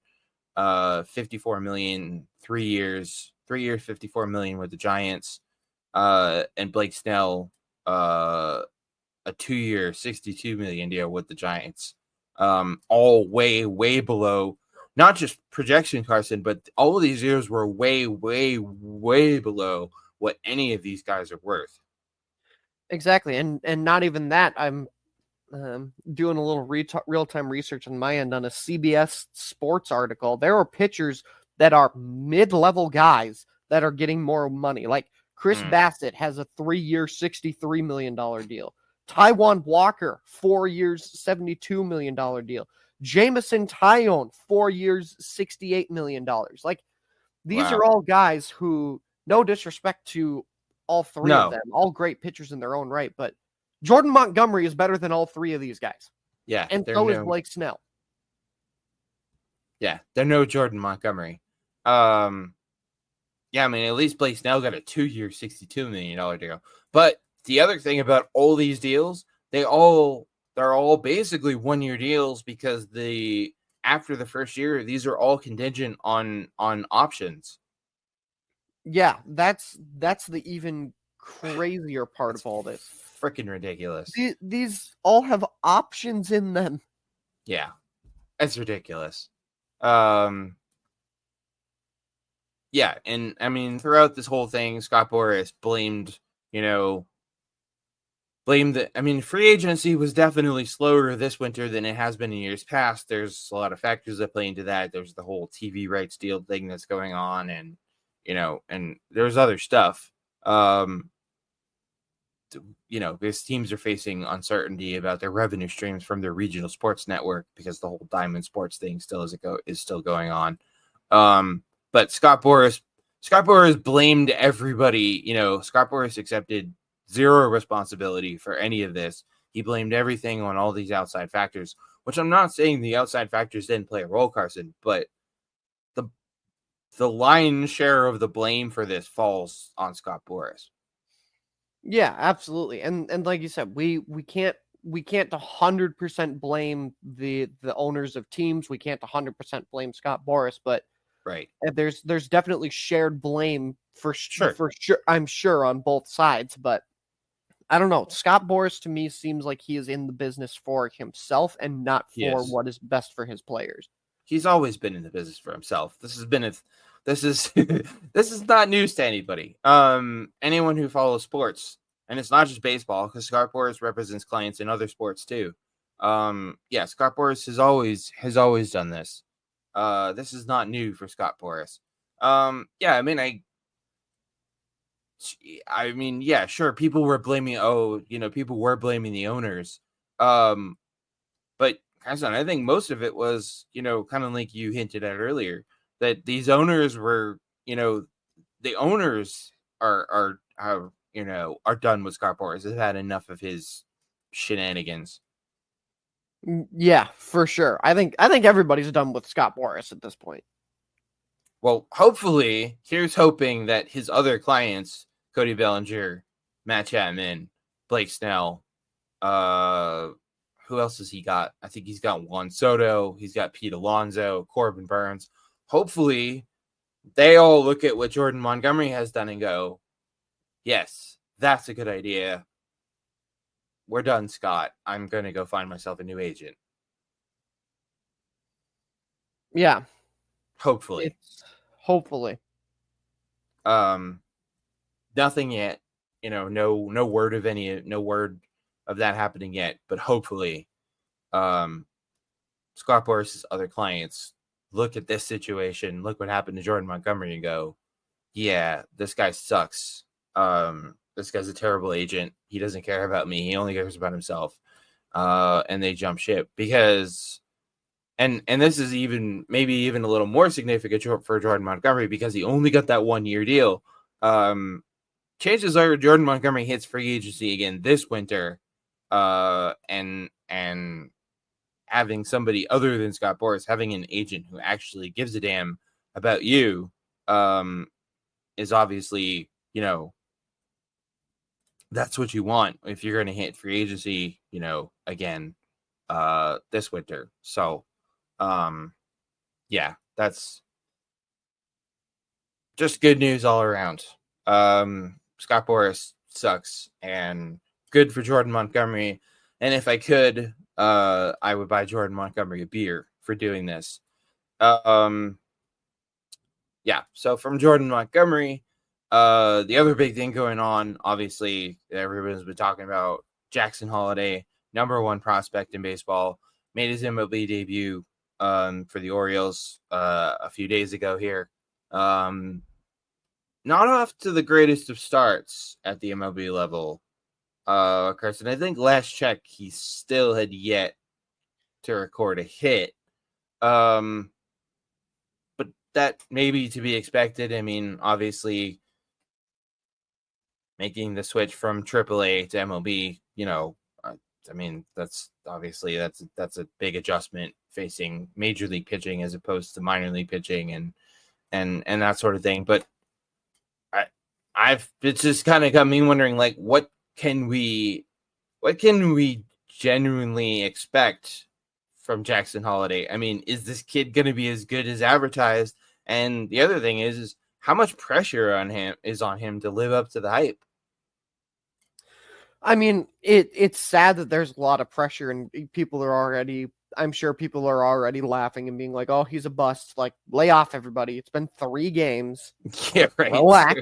A: $54 million 3 years, 3 years, $54 million with the Giants. And Blake Snell, a 2-year, $62 million deal with the Giants. All way below, not just projection, Carson, but all of these years were way below what any of these guys are worth.
B: Exactly. And not even that. I'm doing a little real-time research on my end on a CBS Sports article. There are pitchers that are mid-level guys that are getting more money. Like Chris Bassett has a 3-year, $63 million deal. Taijuan Walker, 4 years, $72 million deal. Jameson Taillon, 4 years, $68 million. Like, these are all guys who, no disrespect to all three of them, all great pitchers in their own right, but Jordan Montgomery is better than all three of these guys.
A: Yeah.
B: And so is Blake Snell.
A: Yeah, they're no Jordan Montgomery. At least Blake Snell got a 2-year, $62 million deal. But the other thing about all these deals, they're all basically 1-year deals, because after the first year, these are all contingent on options.
B: Yeah, that's the even crazier part of all this.
A: Freaking ridiculous.
B: These all have options in them.
A: Yeah, it's ridiculous. Yeah, and throughout this whole thing, Scott Boras blamed free agency was definitely slower this winter than it has been in years past. There's a lot of factors that play into that. There's the whole TV rights deal thing that's going on, and there's other stuff. These teams are facing uncertainty about their revenue streams from their regional sports network, because the whole Diamond Sports thing is still going on. But Scott Boras Scott Boras blamed everybody. Scott Boras accepted zero responsibility for any of this. He blamed everything on all these outside factors, which I'm not saying the outside factors didn't play a role, Carson, but the lion's share of the blame for this falls on Scott Boras.
B: Yeah, absolutely. And like you said, we can't 100% blame the owners of teams. We can't 100% blame Scott Boras, but
A: right.
B: There's definitely shared blame for
A: sure.
B: I'm sure on both sides, but I don't know. Scott Boras to me seems like he is in the business for himself and not for what is best for his players.
A: He's always been in the business for himself. This is this is not news to anybody. Anyone who follows sports, and it's not just baseball, because Scott Boras represents clients in other sports too. Scott Boras has always done this. This is not new for Scott Boras. Sure, people were blaming the owners. But Carson, I think most of it was, kind of like you hinted at earlier, that these owners were, the owners are done with Scott Boras. They've had enough of his shenanigans.
B: Yeah, for sure. I think everybody's done with Scott Boras at this point.
A: Well, hopefully, here's hoping that his other clients, Cody Bellinger, Matt Chapman, Blake Snell, who else has he got? I think he's got Juan Soto. He's got Pete Alonso, Corbin Burns. Hopefully, they all look at what Jordan Montgomery has done and go, yes, that's a good idea. We're done, Scott. I'm going to go find myself a new agent.
B: Yeah.
A: Hopefully.
B: Hopefully.
A: Nothing yet. No word of that happening yet, but hopefully Scott Boras' other clients look at this situation, look what happened to Jordan Montgomery and go, yeah, this guy sucks. This guy's a terrible agent. He doesn't care about me. He only cares about himself. And they jump ship because and this is maybe even a little more significant for Jordan Montgomery because he only got that 1-year deal. Chances are Jordan Montgomery hits free agency again this winter. And having somebody other than Scott Boras, having an agent who actually gives a damn about you, is obviously, that's what you want if you're going to hit free agency, again, this winter. So, that's just good news all around. Scott Boras sucks and good for Jordan Montgomery. And if I could, I would buy Jordan Montgomery a beer for doing this. So from Jordan Montgomery, the other big thing going on, obviously, everyone's been talking about Jackson Holliday, #1 prospect in baseball, made his MLB debut for the Orioles a few days ago here. Not off to the greatest of starts at the MLB level. Carson, I think last check he still had yet to record a hit. But that may be to be expected. I mean, obviously, making the switch from AAA to MLB, that's obviously that's a big adjustment facing major league pitching as opposed to minor league pitching and that sort of thing. But it's just kind of got me wondering, like, what can we genuinely expect from Jackson Holliday? I mean, is this kid going to be as good as advertised? And the other thing is how much pressure on him to live up to the hype?
B: I mean, it's sad that there's a lot of pressure and I'm sure people are already laughing and being like, oh, he's a bust. Like, lay off, everybody. It's been 3 games.
A: Yeah, right.
B: Relax.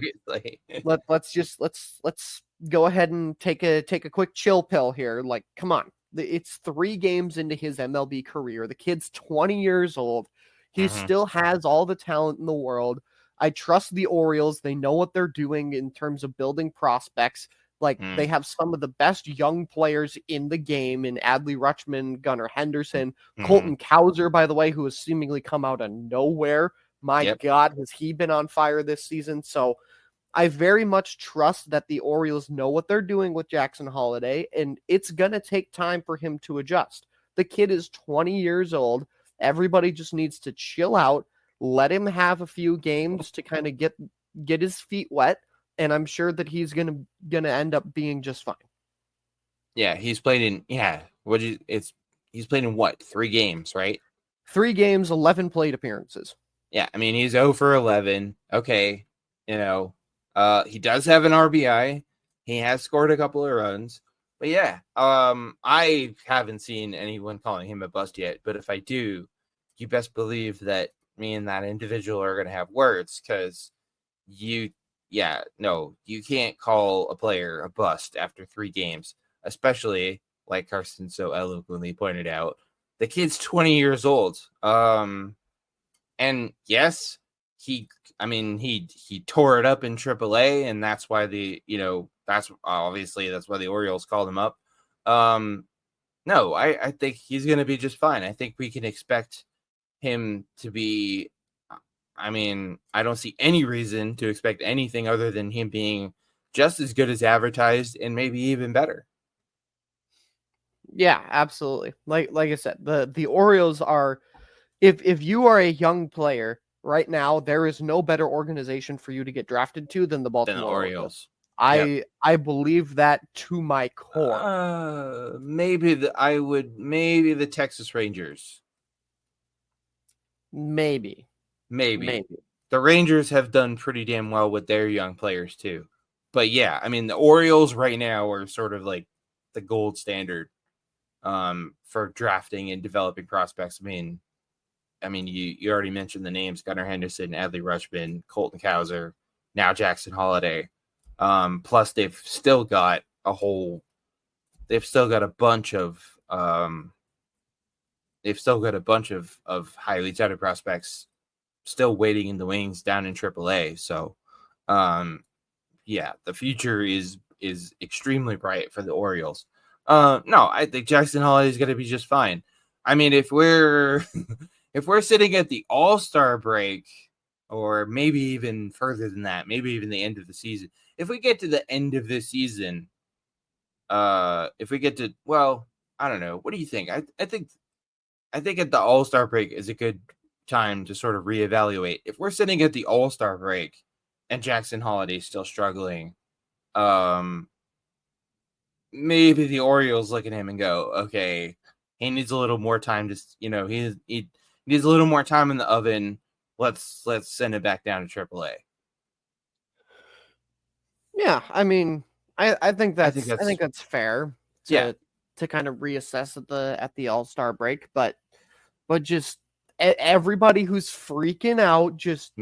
B: Let's go ahead and take a quick chill pill here. Like, come on. It's 3 games into his MLB career. The kid's 20 years old. He still has all the talent in the world. I trust the Orioles. They know what they're doing in terms of building prospects. Like, they have some of the best young players in the game in Adley Rutschman, Gunnar Henderson, Colton Cowser, by the way, who has seemingly come out of nowhere My God, has he been on fire this season? So I very much trust that the Orioles know what they're doing with Jackson Holliday, and it's going to take time for him to adjust. The kid is 20 years old. Everybody just needs to chill out, let him have a few games to kind of get his feet wet, and I'm sure that he's going to end up being just fine.
A: Yeah, he's played in he's played in what? 3 games, right?
B: 3 games, 11 plate appearances.
A: Yeah, I mean, he's 0 for 11. Okay, he does have an RBI. He has scored a couple of runs. But yeah, I haven't seen anyone calling him a bust yet. But if I do, you best believe that me and that individual are going to have words, because you can't call a player a bust after 3 games, especially like Carson so eloquently pointed out. The kid's 20 years old. And yes, he tore it up in AAA, and that's why that's why the Orioles called him up. No, I think he's going to be just fine. I think we can expect him to be. I mean, I don't see any reason to expect anything other than him being just as good as advertised, and maybe even better.
B: Yeah, absolutely. Like I said, the Orioles are. If you are a young player right now, there is no better organization for you to get drafted to than the Baltimore Orioles. I believe that to my core.
A: Maybe the Texas Rangers.
B: Maybe.
A: The Rangers have done pretty damn well with their young players too. But yeah, I mean, the Orioles right now are sort of like the gold standard for drafting and developing prospects. I mean, you already mentioned the names: Gunnar Henderson, Adley Rutschman, Colton Cowser, now Jackson Holliday. Plus, they've still got a bunch of highly touted prospects still waiting in the wings down in AAA. So, yeah, the future is extremely bright for the Orioles. No, I think Jackson Holliday is going to be just fine. I mean, if we're if we're sitting at the All-Star break, or maybe even further than that, maybe even the end of the season, if we get to the end of this season, if we get to, well, I don't know. What do you think? I think at the All-Star break is a good time to sort of reevaluate. If we're sitting at the All-Star break and Jackson Holliday is still struggling, maybe the Orioles look at him and go, okay, he needs a little more time to, he needs a little more time in the oven. Let's send it back down to AAA.
B: Yeah, I mean, I think that's fair to kind of reassess at the All-Star break, but just everybody who's freaking out, just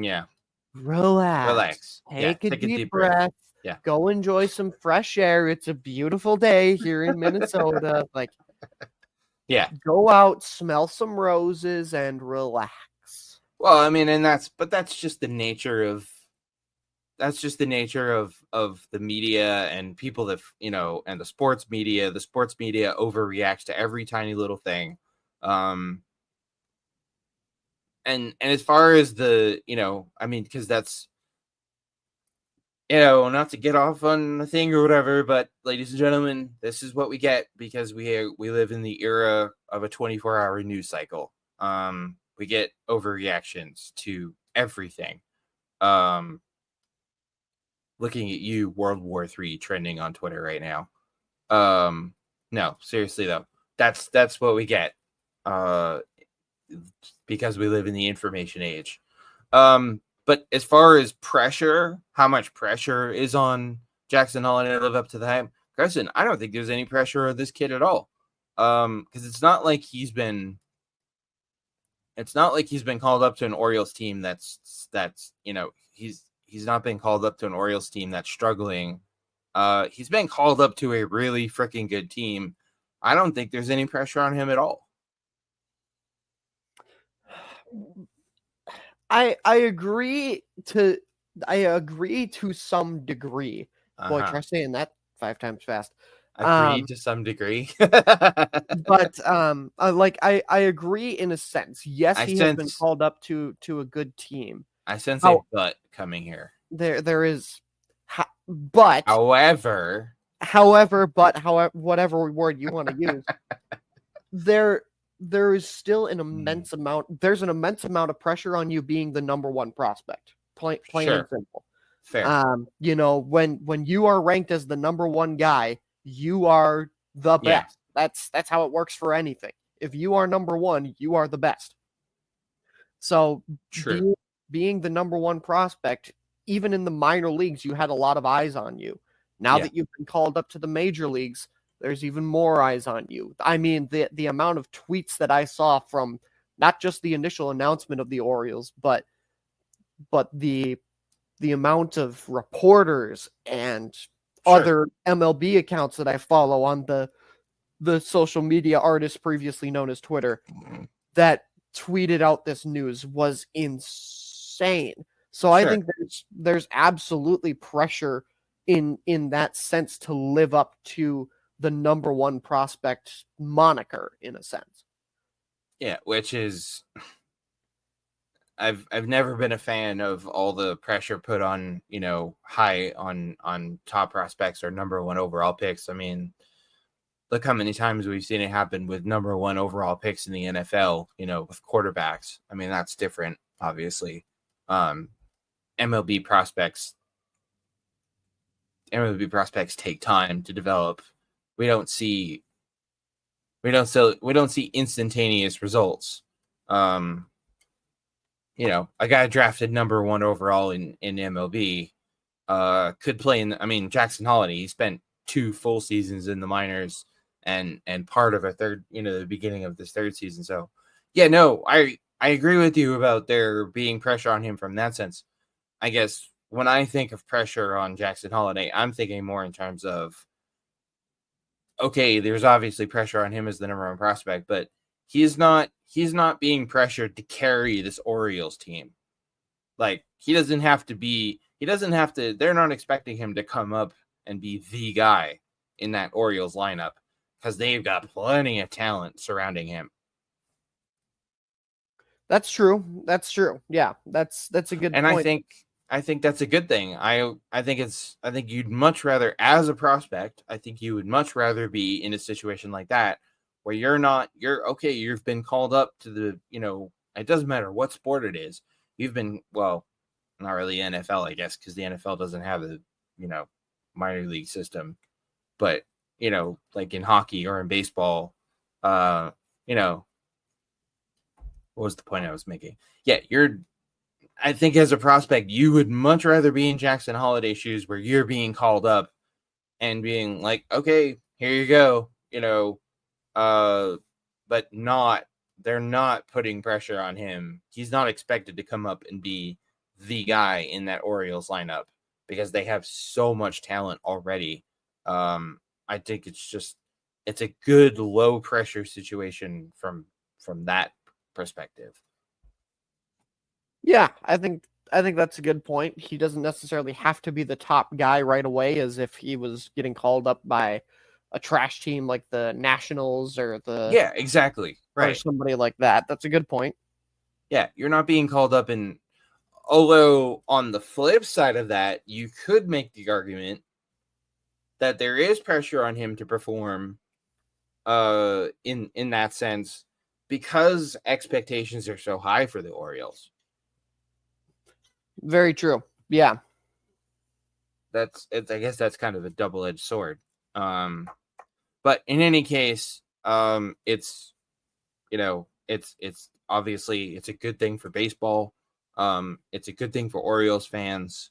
B: relax. Take a deep breath.
A: Yeah.
B: Go enjoy some fresh air. It's a beautiful day here in Minnesota. Like,
A: yeah.
B: Go out, smell some roses, and relax.
A: Well, I mean, that's just the nature of the media and people that, and the sports media. The sports media overreacts to every tiny little thing. And as far as the, I mean, because that's, not to get off on the thing or whatever, but ladies and gentlemen, this is what we get because we live in the era of a 24-hour news cycle. We get overreactions to everything. Looking at you, World War III trending on Twitter right now. No, seriously though, that's what we get. Because we live in the information age. But as far as pressure, how much pressure is on Jackson Holliday to live up to the hype? Carson, I don't think there's any pressure on this kid at all. Because it's not like he's been called up to an Orioles team that's he's not been called up to an Orioles team that's struggling. He's been called up to a really freaking good team. I don't think there's any pressure on him at all.
B: I agree to some degree. Boy, try saying that 5 times fast.
A: Agreed to some degree.
B: But I agree in a sense. Yes, he has been called up to a good team.
A: I sense a but coming here.
B: There is, but
A: however,
B: whatever word you want to use, there is still an immense amount. There's an immense amount of pressure on you being the number one prospect. Plain and simple.
A: Fair.
B: You know, when you are ranked as the number one guy, you are the best. That's how it works for anything. If you are number one, you are the best. So being the number one prospect, even in the minor leagues, you had a lot of eyes on you. Now that you've been called up to the major leagues, there's even more eyes on you. I mean, the amount of tweets that I saw from not just the initial announcement of the Orioles, but the amount of reporters and other MLB accounts that I follow on the social media artists previously known as Twitter that tweeted out this news was insane. So I think there's absolutely pressure in that sense to live up to the number one prospect moniker in a sense.
A: Yeah, which is I've never been a fan of all the pressure put on, you know, high on top prospects or number one overall picks. I mean, look how many times we've seen it happen with number one overall picks in the NFL, you know, with quarterbacks. I mean, that's different, obviously. MLB prospects take time to develop. We don't see instantaneous results. You know, a guy drafted number one overall in MLB could play in. I mean, Jackson Holliday, he spent 2 full seasons in the minors and part of a third, you know, the beginning of this third season. So, yeah, no, I agree with you about there being pressure on him from that sense. I guess when I think of pressure on Jackson Holliday, I'm thinking more in terms of, okay, there's obviously pressure on him as the number one prospect, but he's not being pressured to carry this Orioles team. Like, they're not expecting him to come up and be the guy in that Orioles lineup because they've got plenty of talent surrounding him.
B: That's true. Yeah, that's a good
A: and
B: point.
A: I think that's a good thing. I think you'd much rather, as a prospect, I think you would much rather be in a situation like that where you've been called up to the, you know, it doesn't matter what sport it is. You've been, well, not really NFL, I guess, because the NFL doesn't have a, you know, minor league system. But, you know, like in hockey or in baseball, you know, what was the point I was making? Yeah, I think as a prospect, you would much rather be in Jackson Holliday shoes where you're being called up and being like, okay, here you go, you know, but they're not putting pressure on him. He's not expected to come up and be the guy in that Orioles lineup because they have so much talent already. I think it's a good low pressure situation from that perspective.
B: Yeah, I think that's a good point. He doesn't necessarily have to be the top guy right away as if he was getting called up by a trash team like the Nationals or the
A: Yeah, exactly. Right.
B: Or somebody like that. That's a good point.
A: Yeah, you're not being called up in, although on the flip side of that, you could make the argument that there is pressure on him to perform in that sense because expectations are so high for the Orioles.
B: Very true. Yeah.
A: I guess that's kind of a double-edged sword. But in any case, it's, you know, it's obviously it's a good thing for baseball. It's a good thing for Orioles fans.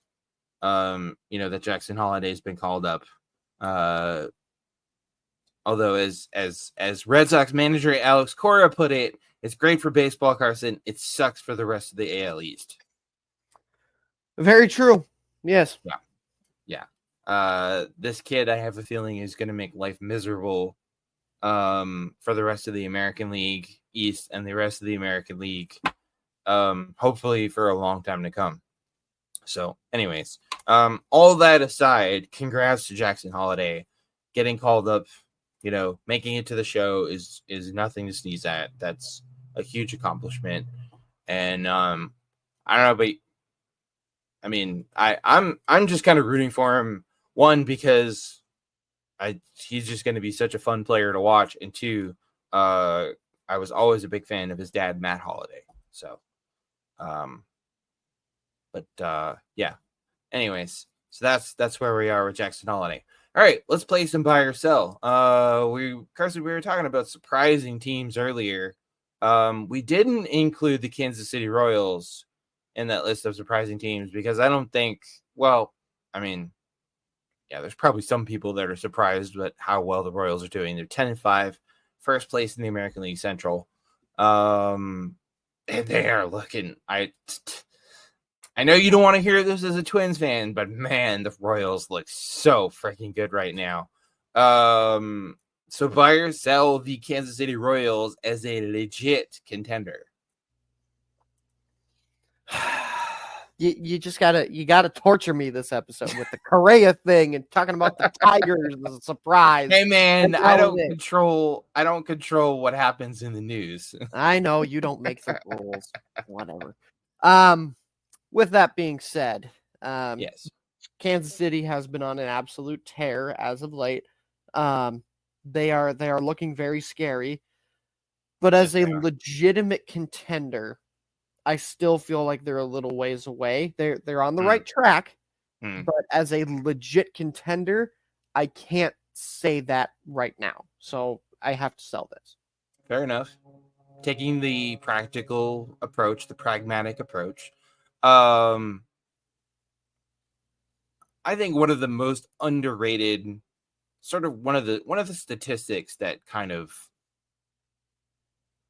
A: You know, that Jackson Holliday has been called up. Although as Red Sox manager Alex Cora put it, it's great for baseball, Carson. It sucks for the rest of the AL East.
B: Very true. Yes.
A: Yeah. This kid, I have a feeling, is going to make life miserable for the rest of the American League East and the rest of the American League, hopefully for a long time to come. So anyways, all that aside, congrats to Jackson Holliday getting called up, making it to the show is nothing to sneeze at. That's a huge accomplishment. And I don't know, but I mean, I'm just kind of rooting for him. One, because he's just going to be such a fun player to watch, and two, I was always a big fan of his dad, Matt Holliday. So, yeah. Anyways, so that's where we are with Jackson Holliday. All right, let's play some buy or sell. Carson, we were talking about surprising teams earlier. We didn't include the Kansas City Royals in that list of surprising teams because I don't think. Well, I mean, yeah, there's probably some people that are surprised at how well the Royals are doing. They're 10-5, first place in the American League Central. And they are looking. I know you don't want to hear this as a Twins fan, but man, the Royals look so freaking good right now. So buy or sell the Kansas City Royals as a legit contender.
B: You just gotta torture me this episode with the Correa thing and talking about the Tigers as a surprise.
A: Hey man, I don't control what happens in the news.
B: I know you don't make the rules. Whatever. With that being said,
A: yes,
B: Kansas City has been on an absolute tear as of late. They are looking very scary, but as a legitimate contender, I still feel like they're a little ways away. They're on the right track, but as a legit contender, I can't say that right now. So I have to sell this.
A: Fair enough. Taking the practical approach, the pragmatic approach. I think one of the most underrated, sort of one of the statistics that kind of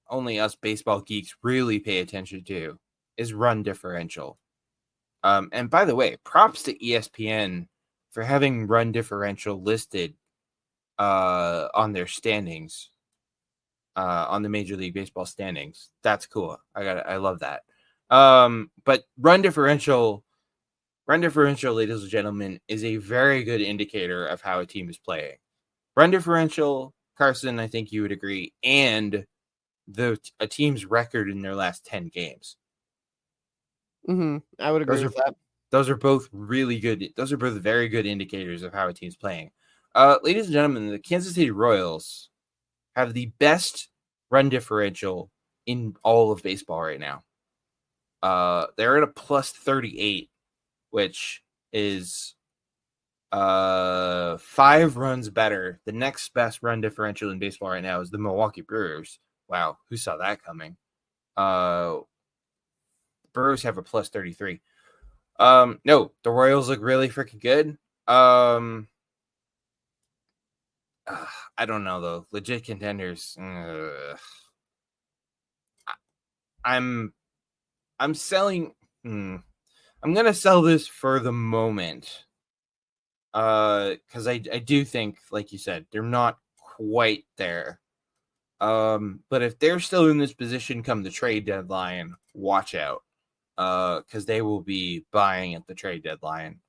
A: only us baseball geeks really pay attention to is run differential. And by the way, props to ESPN for having run differential listed on their standings, on the Major League Baseball standings. That's cool. I love that. But run differential, ladies and gentlemen, is a very good indicator of how a team is playing. Run differential, Carson, I think you would agree, and a team's record in their last 10 games.
B: I would agree with that.
A: Those are both really good. Those are both very good indicators of how a team's playing. Ladies and gentlemen, the Kansas City Royals have the best run differential in all of baseball right now. They're at a plus 38, which is 5 runs better. The next best run differential in baseball right now is the Milwaukee Brewers. Wow, who saw that coming? Brewers have a plus 33. No, the Royals look really freaking good. I don't know though. Legit contenders. I'm selling. I'm gonna sell this for the moment. Because I do think, like you said, they're not quite there. But if they're still in this position come the trade deadline, watch out. Because they will be buying at the trade deadline.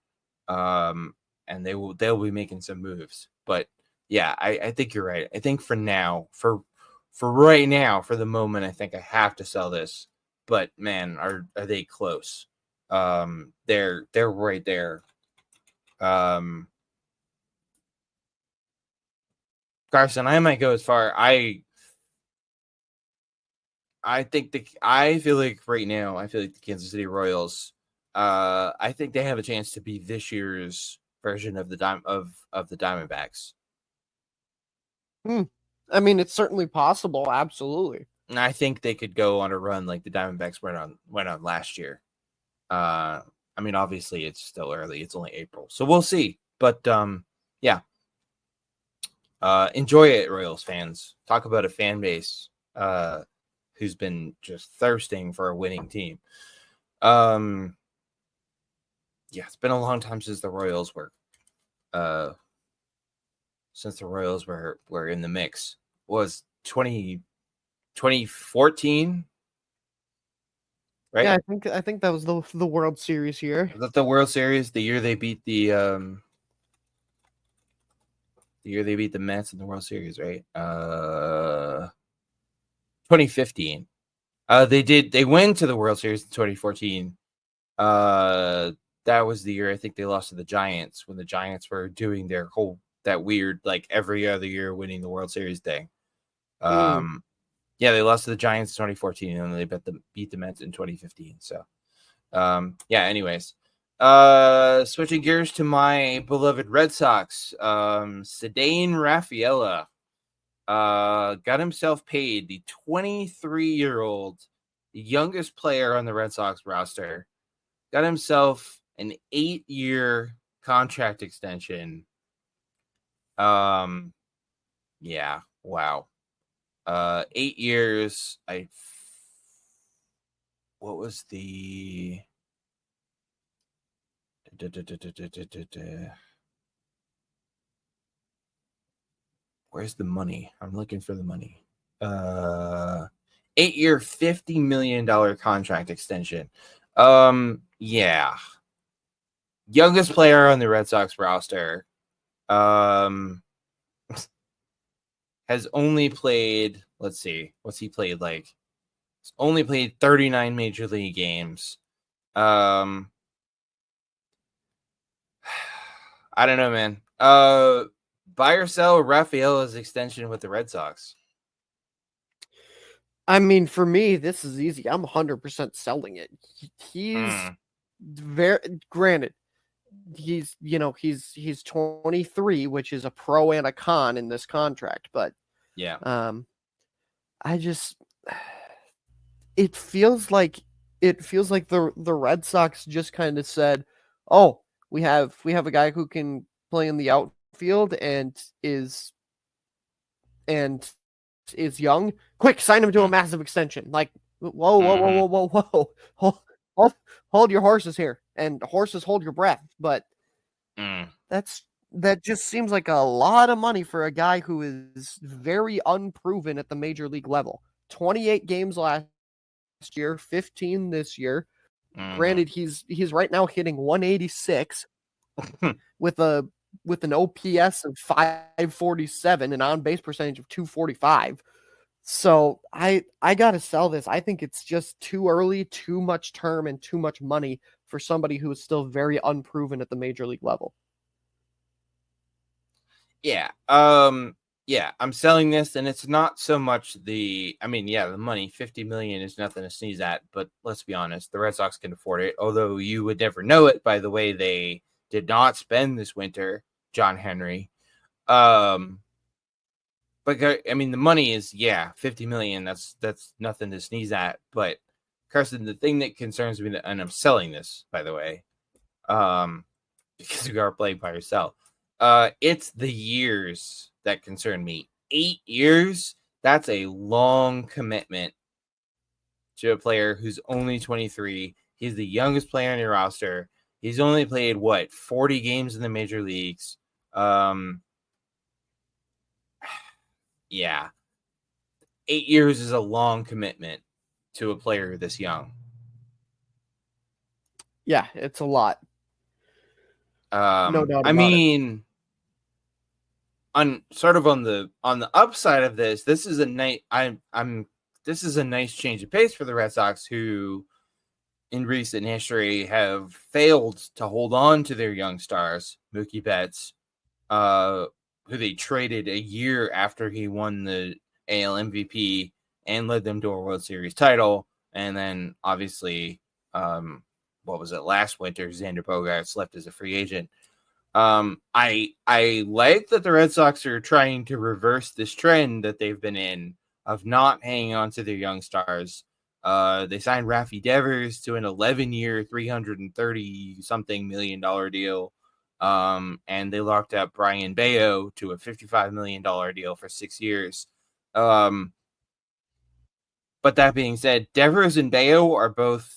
A: And they'll be making some moves. But yeah, I think you're right. I think for now, for right now, for the moment, I think I have to sell this. But man, are they close? They're right there. Carson, I might go as far. I feel like right now, I feel like the Kansas City Royals, I think they have a chance to be this year's version of the Diamondbacks.
B: I mean, it's certainly possible. Absolutely.
A: And I think they could go on a run like the Diamondbacks went on last year. I mean, obviously it's still early. It's only April. So we'll see. But yeah. Enjoy it, Royals fans. Talk about a fan base who's been just thirsting for a winning team. Yeah, it's been a long time since the Royals were in the mix. Was 2014, right?
B: Yeah, I think that was the World Series year.
A: Was that the World Series, the year they beat the The year they beat the Mets in the World Series, right? 2015. They went to the World Series in 2014. That was the year I think they lost to the Giants when the Giants were doing their whole that weird like every other year winning the World Series thing. Yeah, they lost to the Giants in 2014 and then they beat the Mets in 2015. So yeah, anyways. Switching gears to my beloved Red Sox. Cedane Rafaela got himself paid, the 23-year-old, the youngest player on the Red Sox roster, got himself an 8-year contract extension. Yeah, wow. 8 years. What was the where's the money? I'm looking for the money. 8-year, $50 million contract extension. Yeah. Youngest player on the Red Sox roster. Has only played, let's see, what's he played like? He's only played 39 major league games. I don't know, man. Buy or sell Rafaela's extension with the Red Sox?
B: I mean, for me, this is easy. I'm 100% selling it. He's very granted. He's 23, which is a pro and a con in this contract, but
A: yeah,
B: I just it feels like the Red Sox just kind of said, "Oh, we have a guy who can play in the outfield and is young. Quick, sign him to a massive extension." Like, whoa. Hold your horses here, and horses hold your breath. But that just seems like a lot of money for a guy who is very unproven at the major league level. 28 games last year, 15 this year. Granted, he's right now hitting 186 with an OPS of 547 and on base percentage of 245. So I gotta sell this. I think it's just too early, too much term, and too much money for somebody who is still very unproven at the major league level.
A: Yeah. Yeah, I'm selling this, and it's not so much the money, 50 million is nothing to sneeze at, but let's be honest, the Red Sox can afford it, although you would never know it by the way they did not spend this winter, John Henry. But I mean, the money is 50 million. That's nothing to sneeze at. But Carson, the thing that concerns me, and I'm selling this by the way, because you are playing by yourself. It's the years that concern me. 8 years. That's a long commitment to a player who's only 23. He's the youngest player on your roster. He's only played 40 games in the major leagues. Yeah. 8 years is a long commitment to a player this young.
B: Yeah, it's a lot. No doubt about
A: I mean, on the upside of this is a nice this is a nice change of pace for the Red Sox, who in recent history have failed to hold on to their young stars. Mookie Betts, who they traded a year after he won the AL MVP and led them to a World Series title. And then obviously, what was it, last winter, Xander Bogaerts left as a free agent. I like that the Red Sox are trying to reverse this trend that they've been in of not hanging on to their young stars. They signed Rafi Devers to an 11-year, $330-something million deal. And they locked up Brian Bayo to a $55 million deal for 6 years. But that being said, Devers and Bayo are both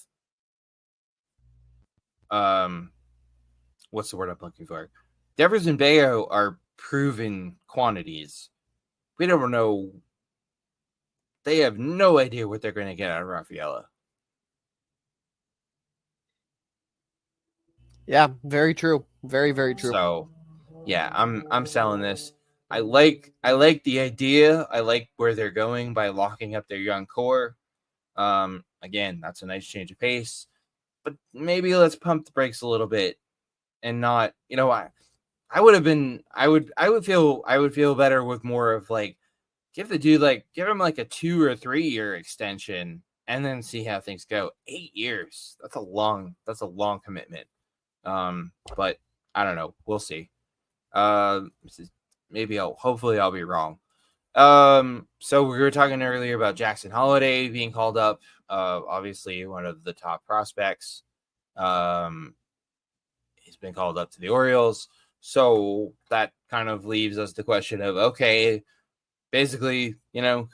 A: what's the word I'm looking for? Devers and Bayo are proven quantities. We don't know. They have no idea what they're going to get out of Rafaela.
B: Yeah, very true. Very, very true.
A: So, yeah, I'm selling this. I like the idea. I like where they're going by locking up their young core. Again, that's a nice change of pace, but maybe let's pump the brakes a little bit and not, I would feel better with more of like, give him like a 2 or 3 year extension and then see how things go. 8 years. That's a long commitment. But I don't know. We'll see. Hopefully I'll be wrong. So we were talking earlier about Jackson Holliday being called up. Obviously one of the top prospects. He's been called up to the Orioles. So that kind of leaves us the question of, okay, basically,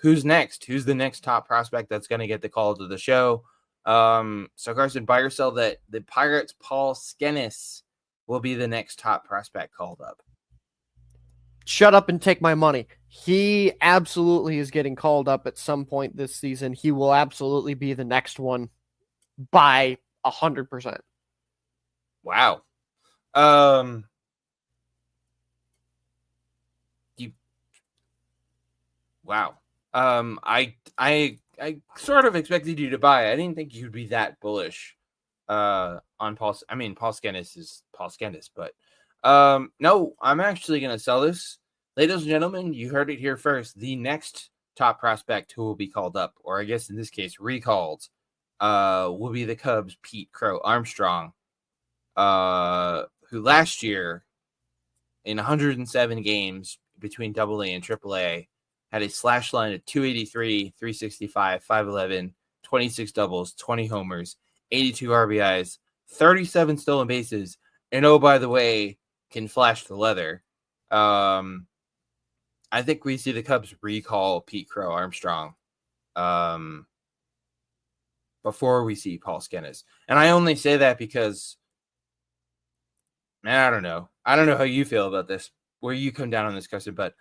A: who's next? Who's the next top prospect that's going to get the call to the show? So Carson, buy or sell that the Pirates' Paul Skenes will be the next top prospect called up.
B: Shut up and take my money. He absolutely is getting called up at some point this season. He will absolutely be the next one by 100%.
A: Wow. Wow. I sort of expected you to buy. I didn't think you'd be that bullish on Paul. I mean, Paul Skenes is Paul Skenes, but no, I'm actually going to sell this. Ladies and gentlemen, you heard it here first. The next top prospect who will be called up, or I guess in this case recalled, will be the Cubs' Pete Crow Armstrong, who last year in 107 games between AA and AAA had a slash line of 283, 365, 511, 26 doubles, 20 homers, 82 RBIs, 37 stolen bases, and oh, by the way, can flash the leather. I think we see the Cubs recall Pete Crow Armstrong before we see Paul Skenes. And I only say that because, man, I don't know. I don't know how you feel about this, where you come down on this question, but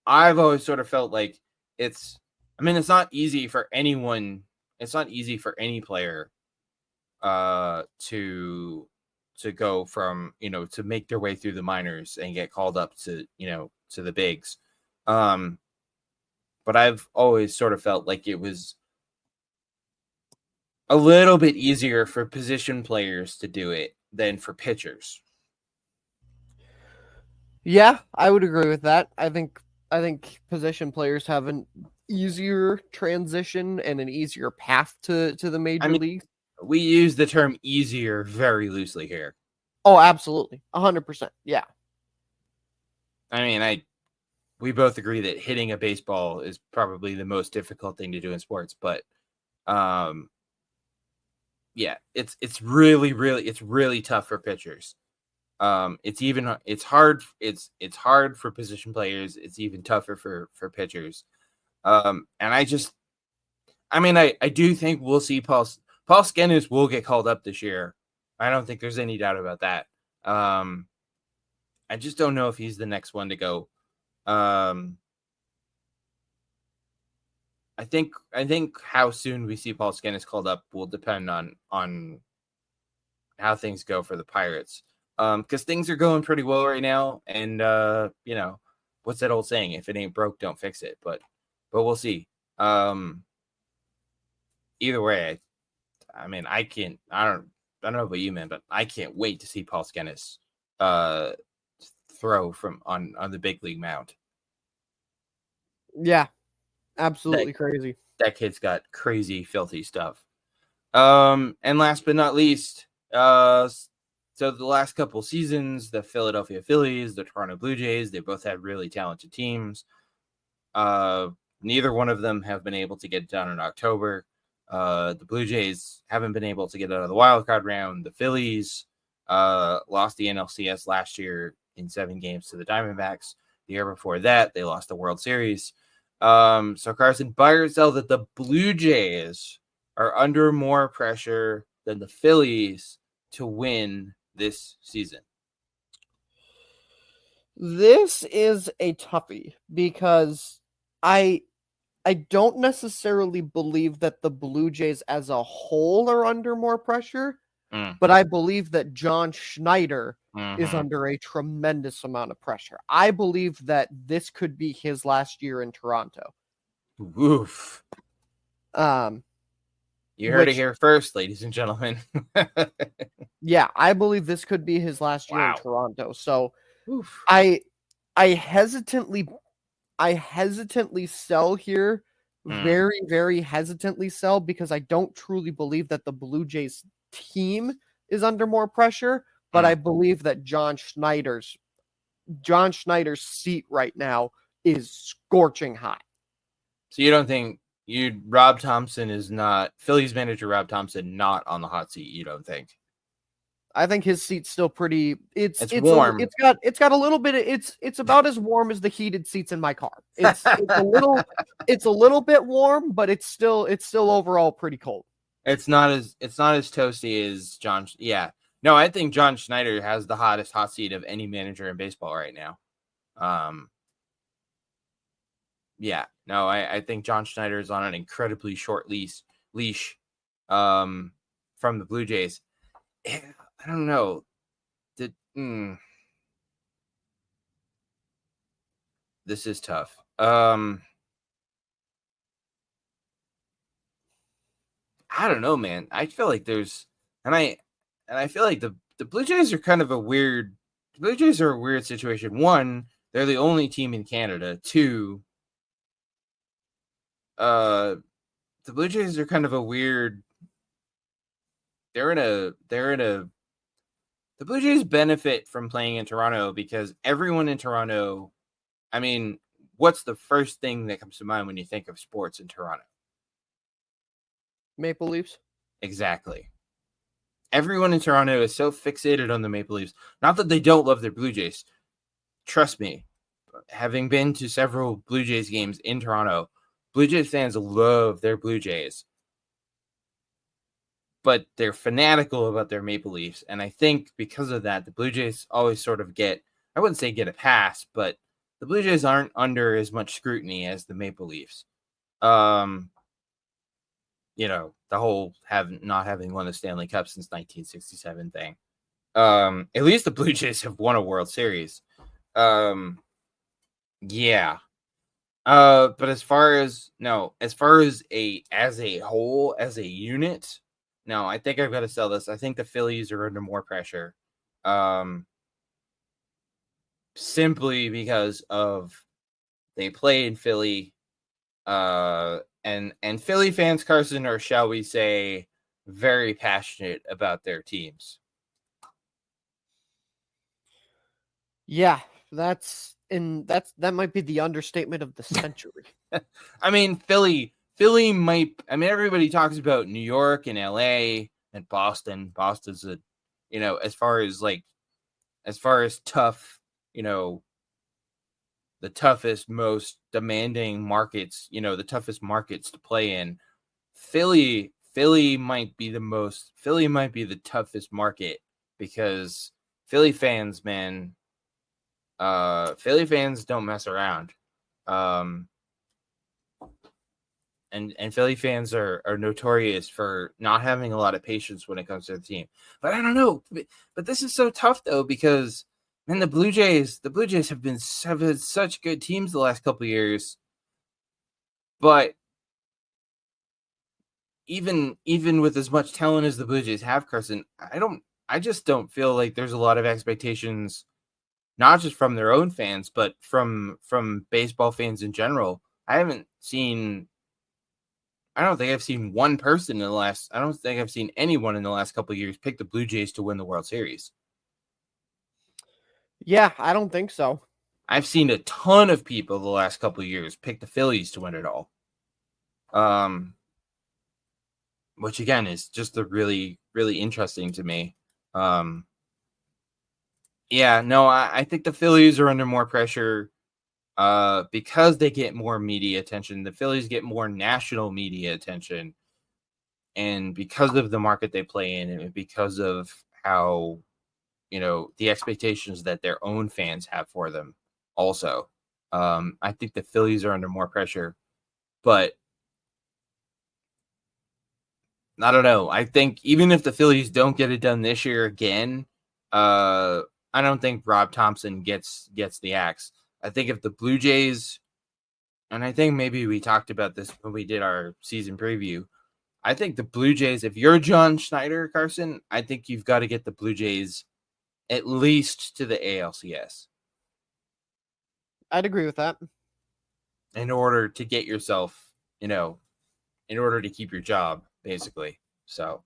A: I've always sort of felt like it's not easy for anyone. It's not easy for any player to go from, to make their way through the minors and get called up to, to the bigs. But I've always sort of felt like it was a little bit easier for position players to do it than for pitchers.
B: Yeah, I would agree with that. I think position players have an easier transition and an easier path to the major leagues.
A: We use the term easier very loosely here.
B: Oh, absolutely. 100%. Yeah.
A: We both agree that hitting a baseball is probably the most difficult thing to do in sports, but yeah, it's really tough for pitchers. It's hard for position players. It's even tougher for pitchers. And I do think we'll see Paul Skenes will get called up this year. I don't think there's any doubt about that. I just don't know if he's the next one to go. I think how soon we see Paul Skenes called up will depend on how things go for the Pirates. Because things are going pretty well right now, and what's that old saying? If it ain't broke, don't fix it. But we'll see. Either way, I don't know about you, man, but I can't wait to see Paul Skenes throw from on the big league mound.
B: Yeah, absolutely crazy.
A: That kid's got crazy, filthy stuff. And last but not least, so the last couple seasons, the Philadelphia Phillies, the Toronto Blue Jays, they both had really talented teams. Neither one of them have been able to get it done in October. The Blue Jays haven't been able to get out of the wild card round. The Phillies lost the NLCS last year in 7 games to the Diamondbacks. The year before that, they lost the World Series. So Carson, buy or sell that the Blue Jays are under more pressure than the Phillies to win this season?
B: This is a toughie because I don't necessarily believe that the Blue Jays as a whole are under more pressure, but I believe that John Schneider is under a tremendous amount of pressure. I believe that this could be his last year in Toronto.
A: Oof. You heard it here first, ladies and gentlemen.
B: Yeah, I believe this could be his last year in Toronto. So
A: oof.
B: I hesitantly sell here. Very, very hesitantly sell, because I don't truly believe that the Blue Jays team is under more pressure, but I believe that John Schneider's seat right now is scorching hot.
A: So you don't think Rob Thompson is not Phillies manager Rob Thompson not on the hot seat? You don't think?
B: I think his seat's still pretty. It's
A: warm.
B: It's got a little bit of it's about as warm as the heated seats in my car. It's a little bit warm, but it's still overall pretty cold.
A: It's not as toasty as John. Yeah, no, I think John Schneider has the hottest hot seat of any manager in baseball right now. Yeah, no, I think John Schneider is on an incredibly short leash from the Blue Jays. I don't know. This is tough. I don't know, man. I feel like there's I feel like the Blue Jays are kind of a weird situation. One, they're the only team in Canada. Two, the Blue Jays are kind of a weird. The Blue Jays benefit from playing in Toronto because everyone in Toronto, I mean, what's the first thing that comes to mind when you think of sports in Toronto?
B: Maple Leafs.
A: Exactly. Everyone in Toronto is so fixated on the Maple Leafs. Not that they don't love their Blue Jays. Trust me, having been to several Blue Jays games in Toronto, Blue Jays fans love their Blue Jays. But they're fanatical about their Maple Leafs. And I think because of that, the Blue Jays always sort of I wouldn't say get a pass, but the Blue Jays aren't under as much scrutiny as the Maple Leafs. The whole not having won the Stanley Cup since 1967 thing. At least the Blue Jays have won a World Series. Yeah. But as far as a whole, as a unit, no, I think I've got to sell this. I think the Phillies are under more pressure. Simply because of they play in Philly. And Philly fans, Carson, or shall we say, very passionate about their teams.
B: Yeah, that might be the understatement of the century.
A: I mean, Philly might. I mean, everybody talks about New York and LA and Boston. Boston's as far as tough, the toughest, most demanding markets, the toughest markets to play in. Philly might be the toughest market because Philly fans, man, Philly fans don't mess around. And Philly fans are notorious for not having a lot of patience when it comes to the team. But I don't know. But this is so tough though, because man, the Blue Jays have been such good teams the last couple of years. But even with as much talent as the Blue Jays have, Carson, I just don't feel like there's a lot of expectations, not just from their own fans, but from baseball fans in general. I don't think I've seen one person I don't think I've seen anyone in the last couple of years pick the Blue Jays to win the World Series.
B: Yeah, I don't think so.
A: I've seen a ton of people the last couple of years pick the Phillies to win it all. Which again is just really, really interesting to me. Yeah, no, I think the Phillies are under more pressure because they get more media attention. The Phillies get more national media attention. And because of the market they play in, and because of how, the expectations that their own fans have for them also, I think the Phillies are under more pressure. But I don't know. I think even if the Phillies don't get it done this year again, I don't think Rob Thompson gets the axe. I think if the Blue Jays, and I think maybe we talked about this when we did our season preview, I think the Blue Jays, if you're John Schneider, Carson, I think you've got to get the Blue Jays at least to the ALCS.
B: I'd agree with that.
A: In order to get yourself, in order to keep your job, basically. So,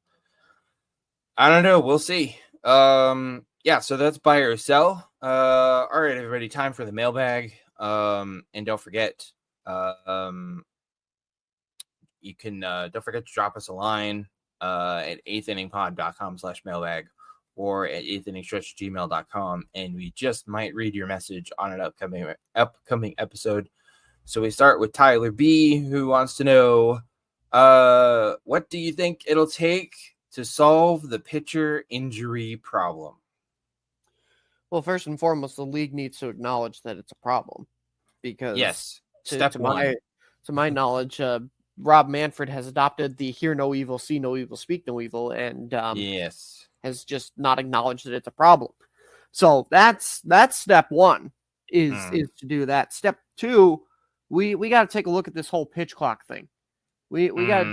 A: I don't know. We'll see. Yeah, so that's buy or sell. All right, everybody, time for the mailbag. And don't forget, you can don't forget to drop us a line at eighth-inningpod.com/mailbag or at eighth-inningstretch@gmail.com, and we just might read your message on an upcoming episode. So we start with Tyler B, who wants to know, what do you think it'll take to solve the pitcher injury problem?
B: Well, first and foremost, the league needs to acknowledge that it's a problem, because
A: Yes,
B: to my knowledge, Rob Manfred has adopted the hear no evil, see no evil, speak no evil, and
A: yes,
B: has just not acknowledged that it's a problem. So that's step one is to do that. Step two, we got to take a look at this whole pitch clock thing. We got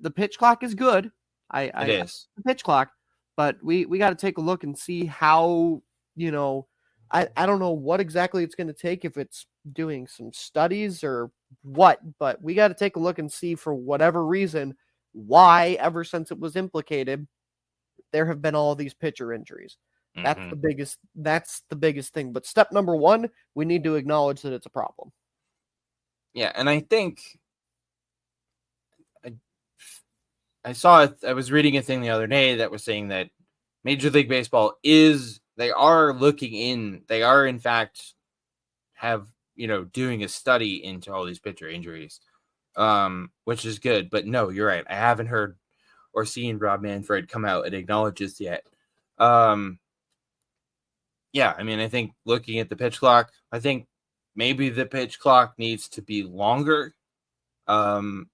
B: the pitch clock is good.
A: It is
B: the pitch clock, but we got to take a look and see how, I don't know what exactly it's going to take, if it's doing some studies or what, but we got to take a look and see, for whatever reason, why ever since it was implicated, there have been all these pitcher injuries. That's the biggest thing. But step number one, we need to acknowledge that it's a problem.
A: Yeah, and I think I saw it. I was reading a thing the other day that was saying that Major League Baseball they are in fact doing a study into all these pitcher injuries, which is good. But no, you're right. I haven't heard or seen Rob Manfred come out and acknowledge this yet. Yeah, I mean, I think looking at the pitch clock, I think maybe the pitch clock needs to be longer, to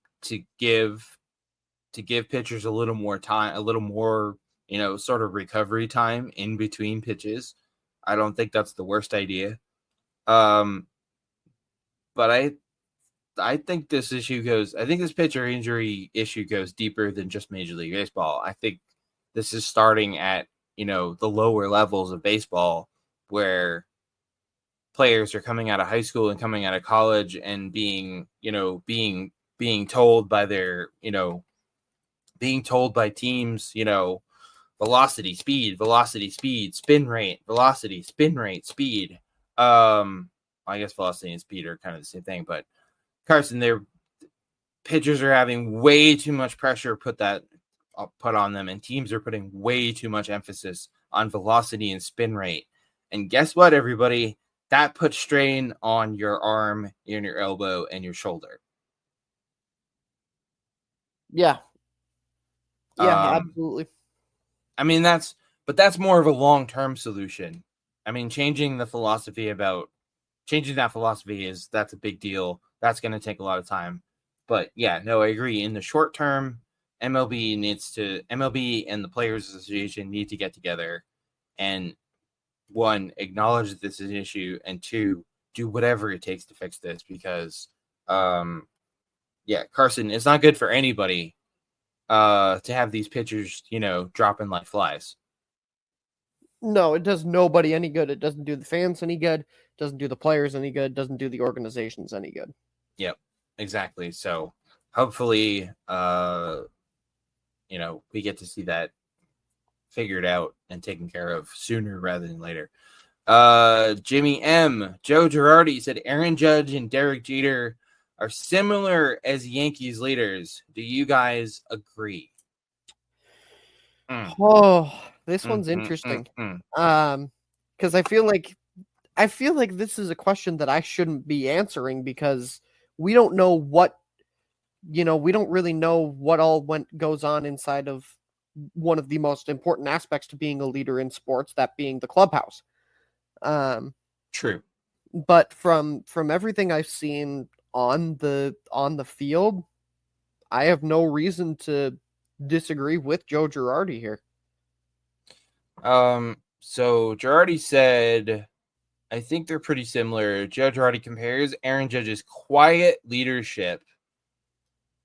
A: give pitchers a little more time, a little more, sort of recovery time in between pitches. I don't think that's the worst idea. But I think this pitcher injury issue goes deeper than just Major League Baseball. I think this is starting at, the lower levels of baseball, where players are coming out of high school and coming out of college and being told by their, being told by teams, velocity, speed, spin rate, velocity, spin rate, speed. I guess velocity and speed are kind of the same thing, but Carson, their pitchers are having way too much pressure put on them, and teams are putting way too much emphasis on velocity and spin rate. And guess what, everybody? That puts strain on your arm, and your elbow, and your shoulder.
B: Yeah. Yeah, absolutely.
A: I mean, that's more of a long-term solution. I mean, changing that philosophy that's a big deal. That's going to take a lot of time. But yeah, no, I agree. In the short term, MLB and the Players Association need to get together and, one, acknowledge that this is an issue, and two, do whatever it takes to fix this, because, Carson, it's not good for anybody to have these pitchers, dropping like flies.
B: No, it does nobody any good. It doesn't do the fans any good. It doesn't do the players any good. It doesn't do the organizations any good.
A: Yep, exactly. So hopefully, we get to see that figured out and taken care of sooner rather than later. Jimmy M. Joe Girardi said Aaron Judge and Derek Jeter are similar as Yankees leaders. Do you guys agree?
B: Oh, this one's interesting. Because I feel like this is a question that I shouldn't be answering, because we don't know what, we don't really know what all goes on inside of one of the most important aspects to being a leader in sports, that being the clubhouse.
A: True.
B: But from everything I've seen on the field, I have no reason to disagree with Joe Girardi here.
A: So Girardi said, I think they're pretty similar. Joe Girardi compares Aaron Judge's quiet leadership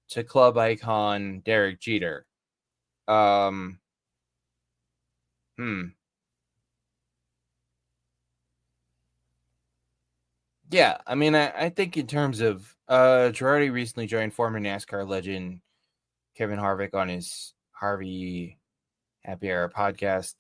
A: to club icon Derek Jeter. Yeah, I mean, I think in terms of Girardi recently joined former NASCAR legend Kevin Harvick on his Harvey Happy Hour podcast.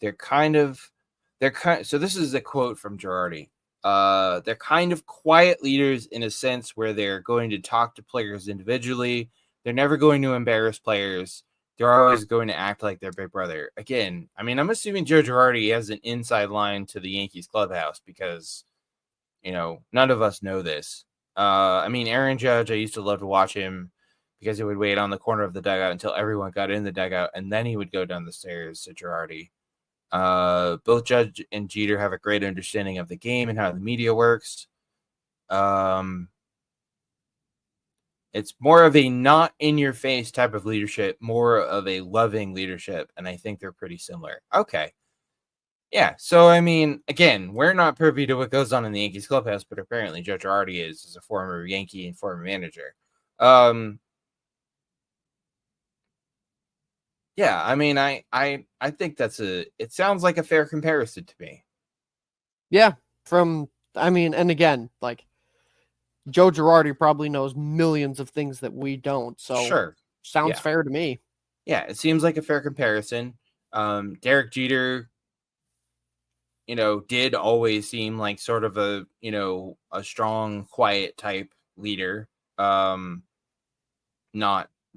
A: So this is a quote from Girardi. They're kind of quiet leaders in a sense where they're going to talk to players individually. They're never going to embarrass players. They're always going to act like their big brother. Again, I mean, I'm assuming Joe Girardi has an inside line to the Yankees clubhouse because, none of us know this. I mean, Aaron Judge, I used to love to watch him because he would wait on the corner of the dugout until everyone got in the dugout, and then he would go down the stairs to Girardi. Both Judge and Jeter have a great understanding of the game and how the media works. It's more of a not in your face type of leadership, more of a loving leadership, and I think they're pretty similar. Okay. Yeah, so I mean, again, we're not privy to what goes on in the Yankees clubhouse, but apparently Joe Girardi is as a former Yankee and former manager. Yeah, I mean, I think it sounds like a fair comparison to me.
B: Yeah, and again, like Joe Girardi probably knows millions of things that we don't. So
A: sure,
B: sounds fair to me.
A: Yeah, it seems like a fair comparison. Derek Jeter, did always seem like sort of a strong, quiet type leader. Not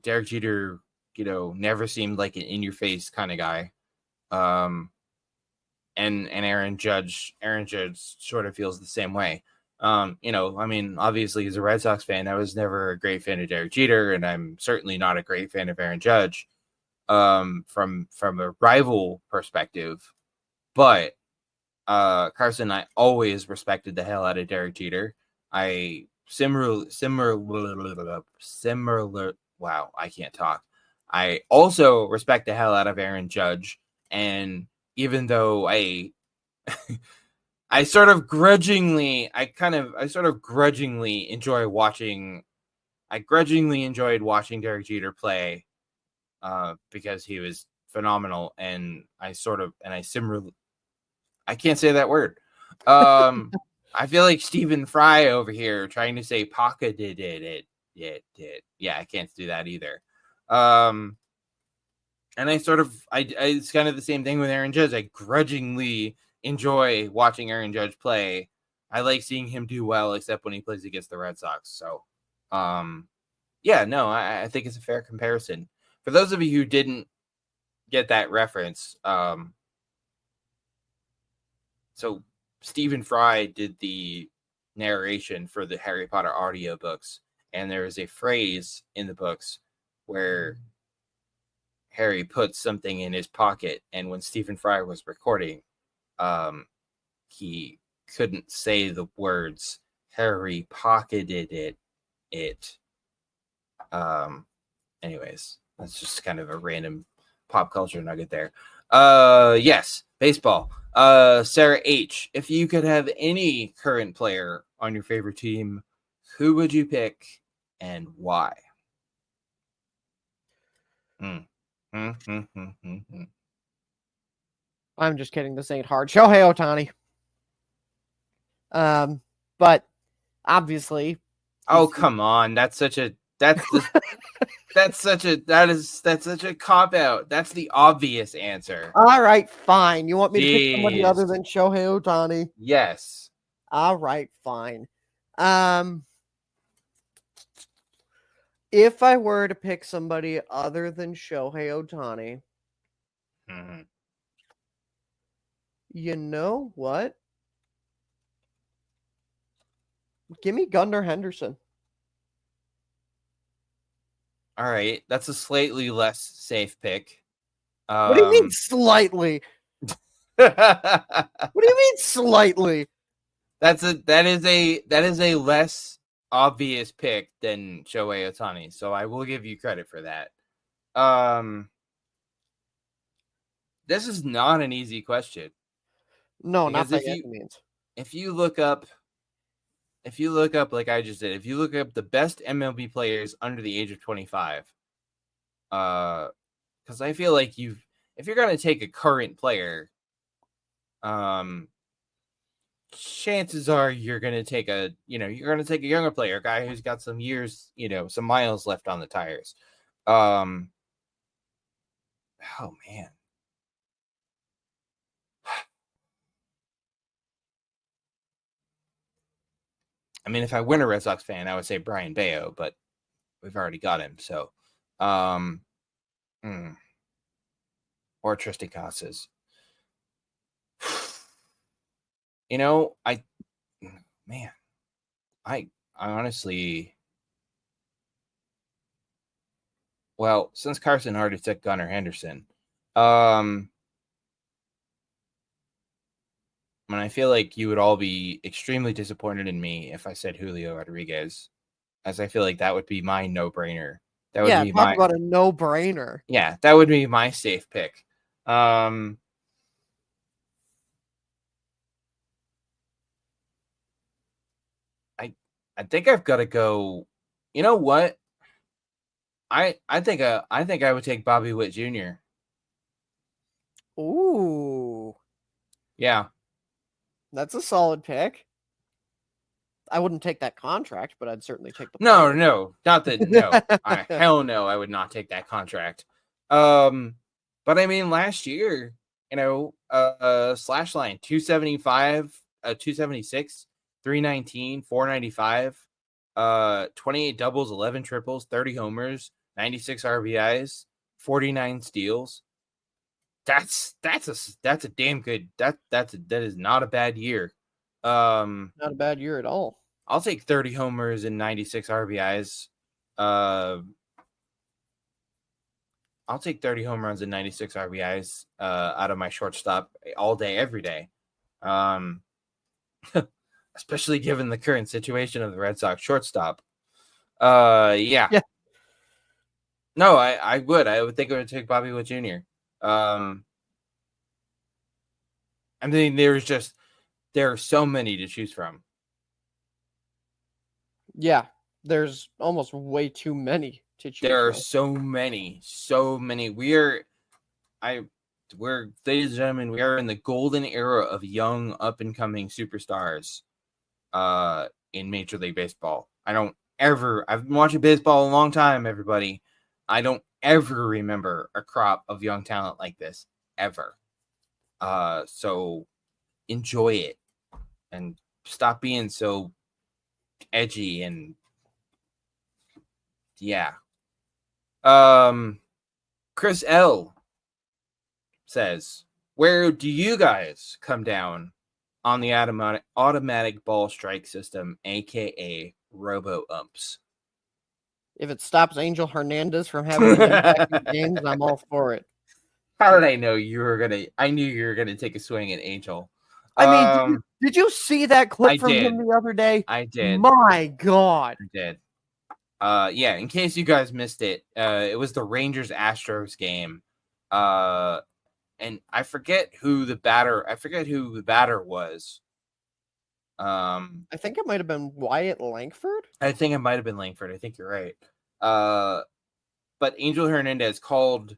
A: Derek Jeter, never seemed like an in your face kind of guy. And Aaron Judge sort of feels the same way. I mean, obviously he's a Red Sox fan. I was never a great fan of Derek Jeter, and I'm certainly not a great fan of Aaron Judge. From a rival perspective, but Carson, I always respected the hell out of Derek Jeter. I similar. Wow, I can't talk. I also respect the hell out of Aaron Judge, and even though I sort of grudgingly enjoy watching. I grudgingly enjoyed watching Derek Jeter play, because he was phenomenal, and I can't say that word. I feel like Stephen Fry over here trying to say Paca did it. Yeah, I can't do that either. And it's kind of the same thing with Aaron Judge. I grudgingly enjoy watching Aaron Judge play. I like seeing him do well, except when he plays against the Red Sox. So, yeah, no, I think it's a fair comparison. For those of you who didn't get that reference, so Stephen Fry did the narration for the Harry Potter audiobooks, and there is a phrase in the books where Harry puts something in his pocket, and when Stephen Fry was recording, he couldn't say the words Harry pocketed it. Anyways, that's just kind of a random pop culture nugget there. Yes, baseball. Sarah H, if you could have any current player on your favorite team, who would you pick and why?
B: I'm just kidding. This ain't hard. Shohei Ohtani. But obviously.
A: Oh, come on. That's such a cop out. That's the obvious answer.
B: All right, fine. You want me to pick somebody other than Shohei Ohtani?
A: Yes.
B: All right, fine. If I were to pick somebody other than Shohei Ohtani, you know what? Give me Gunnar Henderson.
A: All right, that's a slightly less safe pick.
B: What do you mean slightly? What do you mean slightly?
A: That is a less obvious pick than Shohei Ohtani, so I will give you credit for that. This is not an easy question.
B: No, not
A: Because
B: by any means.
A: if you look up like I just did, if you look up the best MLB players under the age of 25, because I feel like if you're gonna take a current player, chances are you're gonna take a younger player, a guy who's got some years, some miles left on the tires. Oh man. I mean, if I weren't a Red Sox fan, I would say Brian Bayo, but we've already got him. So, or Tristan Casas. I honestly, well, since Carson already took Gunnar Henderson, and I feel like you would all be extremely disappointed in me if I said Julio Rodriguez, as I feel like that would be my no-brainer. That would be
B: talk about a no-brainer.
A: Yeah, that would be my safe pick. I think I've got to go. You know what? I think I would take Bobby Witt Jr.
B: Ooh.
A: Yeah.
B: That's a solid pick. I wouldn't take that contract, but I'd certainly take the
A: No,
B: player.
A: no, not that. No, hell no, I would not take that contract. But I mean, last year, slash line 275, 276, 319, 495, 28 doubles, 11 triples, 30 homers, 96 RBIs, 49 steals. That's a damn good. That is not a bad year.
B: Not a bad year at all.
A: I'll take 30 homers and 96 RBIs. I'll take 30 home runs and 96 RBIs out of my shortstop all day, every day. Especially given the current situation of the Red Sox shortstop. Yeah. No, I would. I would think I would take Bobby Witt Jr. I mean, there are so many to choose from.
B: Yeah, there's almost way too many to choose
A: There are
B: from.
A: so many. We're, ladies and gentlemen, we are in the golden era of young, up-and-coming superstars in Major League Baseball. I've been watching baseball a long time, everybody. I don't ever remember a crop of young talent like this, ever. So enjoy it and stop being so edgy and yeah. Chris L says, where do you guys come down on the automatic ball strike system, aka robo umps?
B: If it stops Angel Hernandez from having an impact in games, I'm all for it.
A: How did I know you were gonna? I knew you were gonna take a swing at Angel.
B: I mean, did you see that clip from him the other day?
A: I did.
B: My God.
A: I did. Yeah, in case you guys missed it, it was the Rangers Astros game. And I forget who the batter was.
B: I think it might have been Wyatt Langford.
A: I think it might have been Langford. I think you're right. But Angel Hernandez called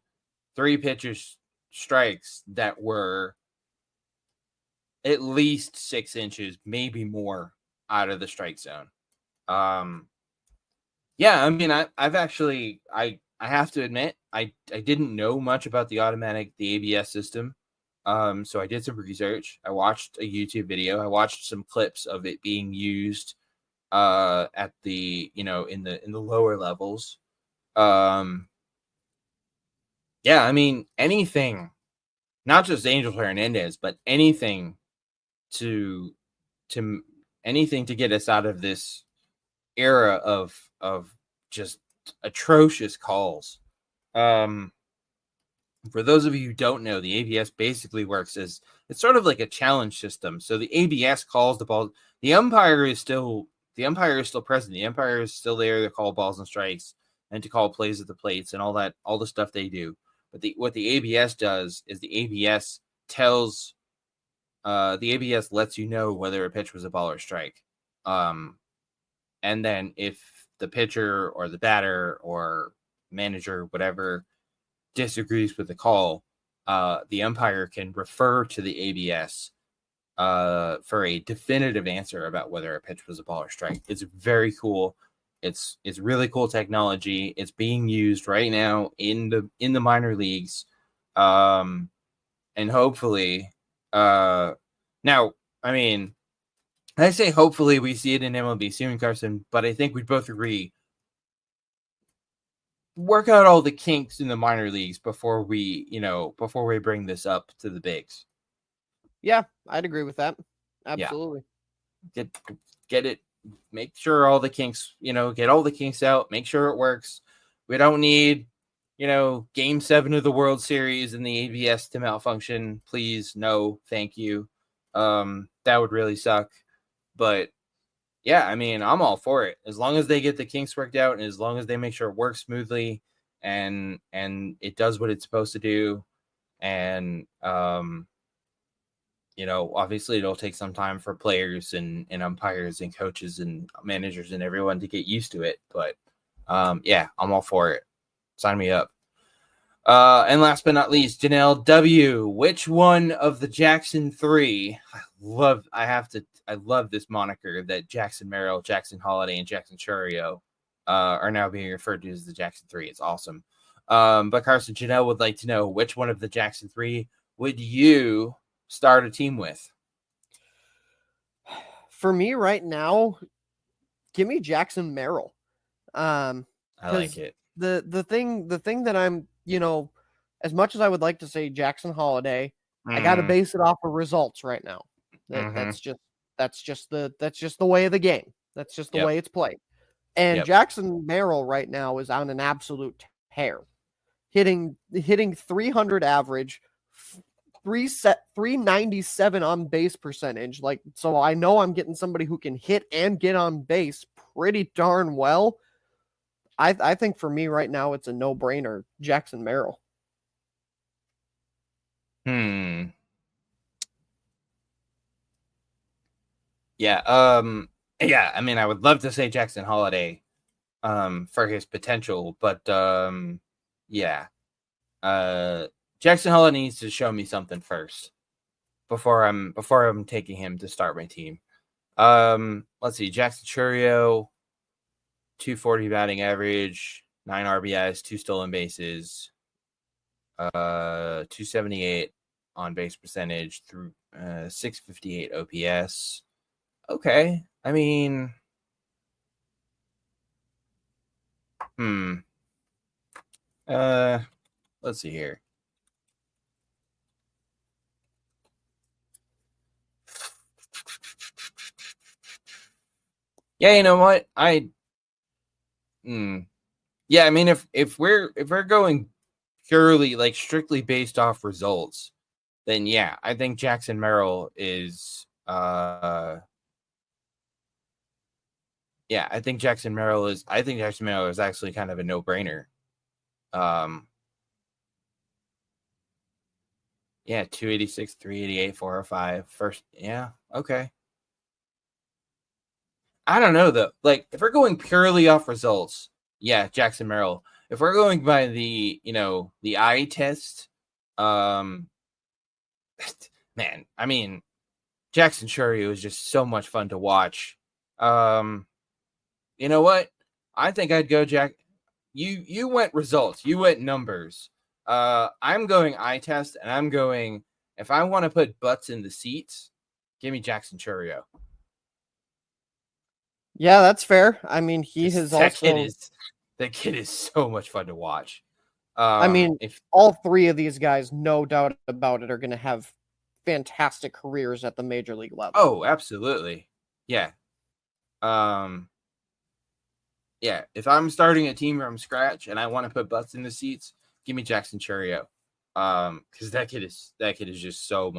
A: 3 pitches strikes that were at least 6 inches, maybe more, out of the strike zone. Yeah, I mean, I've actually, I have to admit, I didn't know much about the ABS system. So I did some research. I watched a YouTube video. I watched some clips of it being used at the, in the lower levels. Yeah, I mean, anything, not just Angel Hernandez, but anything to get us out of this era of just atrocious calls. For those of you who don't know, the ABS basically works as it's sort of like a challenge system. So the ABS calls the ball. The umpire is still present. The umpire is still there to call balls and strikes and to call plays at the plates and all the stuff they do. But what the ABS does is the ABS tells the ABS lets you know whether a pitch was a ball or strike. And then if the pitcher or the batter or manager, whatever, disagrees with the call, the umpire can refer to the ABS for a definitive answer about whether a pitch was a ball or strike. It's very cool. It's really cool technology. It's being used right now in the minor leagues, and hopefully, now, I mean, I say hopefully we see it in MLB soon, Carson, but I think we'd both agree, work out all the kinks in the minor leagues before we bring this up to the bigs.
B: Yeah, I'd agree with that. Absolutely.
A: Yeah. Get it. Make sure all the kinks, get all the kinks out. Make sure it works. We don't need, Game 7 of the World Series and the ABS to malfunction. Please, no, thank you. That would really suck. But yeah, I mean, I'm all for it. As long as they get the kinks worked out and as long as they make sure it works smoothly and it does what it's supposed to do. And, obviously it'll take some time for players and umpires and coaches and managers and everyone to get used to it. But yeah, I'm all for it. Sign me up. And last but not least, Janelle W. Which one of the Jackson 3? I love this moniker that Jackson Merrill, Jackson Holliday, and Jackson Churio are now being referred to as the Jackson 3. It's awesome. But Carson, Janelle would like to know, which one of the Jackson 3 would you start a team with?
B: For me right now, give me Jackson Merrill.
A: I like it.
B: The thing that I'm, as much as I would like to say Jackson Holliday, I got to base it off of results right now. That's just the way of the game. That's just the way it's played. And Jackson Merrill right now is on an absolute tear, hitting 300 average, 397 on base percentage. So I know I'm getting somebody who can hit and get on base pretty darn well. I think for me right now, it's a no-brainer, Jackson Merrill.
A: Yeah. Yeah. I mean, I would love to say Jackson Holliday, for his potential, but, yeah. Jackson Holliday needs to show me something first before I'm taking him to start my team. Let's see. Jackson Churio, 240 batting average, 9 RBIs, 2 stolen bases, 278 on base percentage through 658 OPS. Okay. I mean, let's see here. Yeah, you know what? Yeah, I mean, if we're going purely strictly based off results, then yeah, I think Jackson Merrill is I think Jackson Merrill is actually kind of a no-brainer. Yeah, 286, 388, 405 first. Yeah, okay. I don't know though. If we're going purely off results, yeah, Jackson Merrill. If we're going by the eye test, man, I mean, Jackson Churio is just so much fun to watch. You know what? I think I'd go Jack. You went results. You went numbers. I'm going eye test, and I'm going, if I want to put butts in the seats, give me Jackson Churio.
B: Yeah, that's fair. I mean,
A: that kid is so much fun to watch.
B: I mean, if all three of these guys, no doubt about it, are going to have fantastic careers at the major league level.
A: Oh, absolutely. Yeah. Yeah, if I'm starting a team from scratch and I want to put butts in the seats, give me Jackson Churio. Because that kid is just so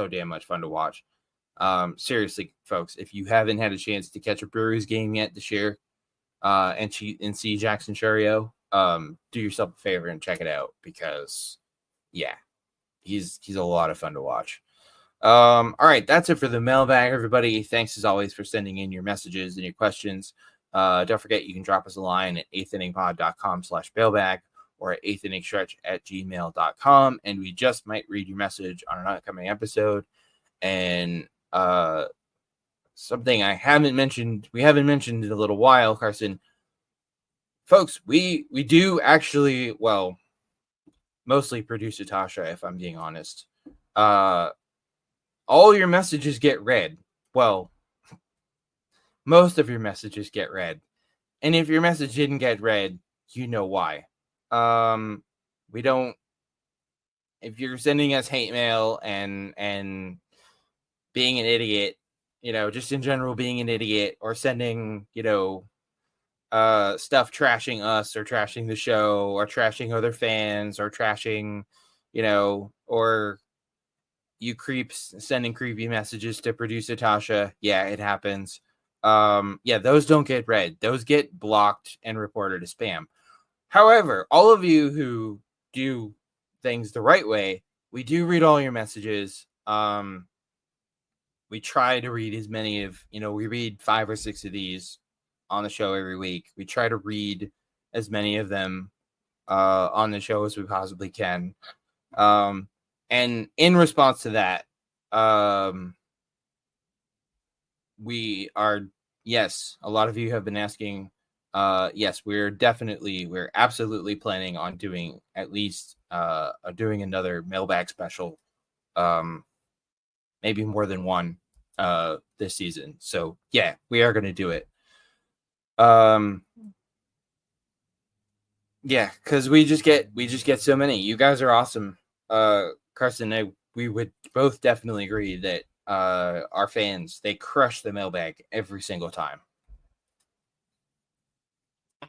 A: damn much fun to watch. Seriously, folks, if you haven't had a chance to catch a Brewers game yet this year, and see Jackson Churio, do yourself a favor and check it out, because yeah, he's a lot of fun to watch. All right, that's it for the mailbag, everybody. Thanks as always for sending in your messages and your questions. Don't forget you can drop us a line at eighth-inning-pod.com/mailbag or at eighth-inning-stretch@gmail.com, and we just might read your message on an upcoming episode. And something we haven't mentioned in a little while, Carson. Folks, we do actually, well, mostly produce Tasha, if I'm being honest. All your messages get read. Well, most of your messages get read. And if your message didn't get read, you know why. We don't, if you're sending us hate mail and being an idiot, just in general being an idiot, or sending, stuff trashing us or trashing the show or trashing other fans or trashing, or you creeps sending creepy messages to producer Tasha. Yeah, it happens. Those don't get read. Those get blocked and reported as spam. However, all of you who do things the right way, we do read all your messages. We try to read as many of, we read 5 or 6 of these on the show every week. We try to read as many of them on the show as we possibly can. And in response to that, we are, yes, a lot of you have been asking. Yes, we're absolutely planning on doing at least doing another mailbag special, maybe more than one this season. So yeah, we are going to do it. Yeah, because we just get so many. You guys are awesome. Carson, we would both definitely agree that our fans, they crush the mailbag every single time.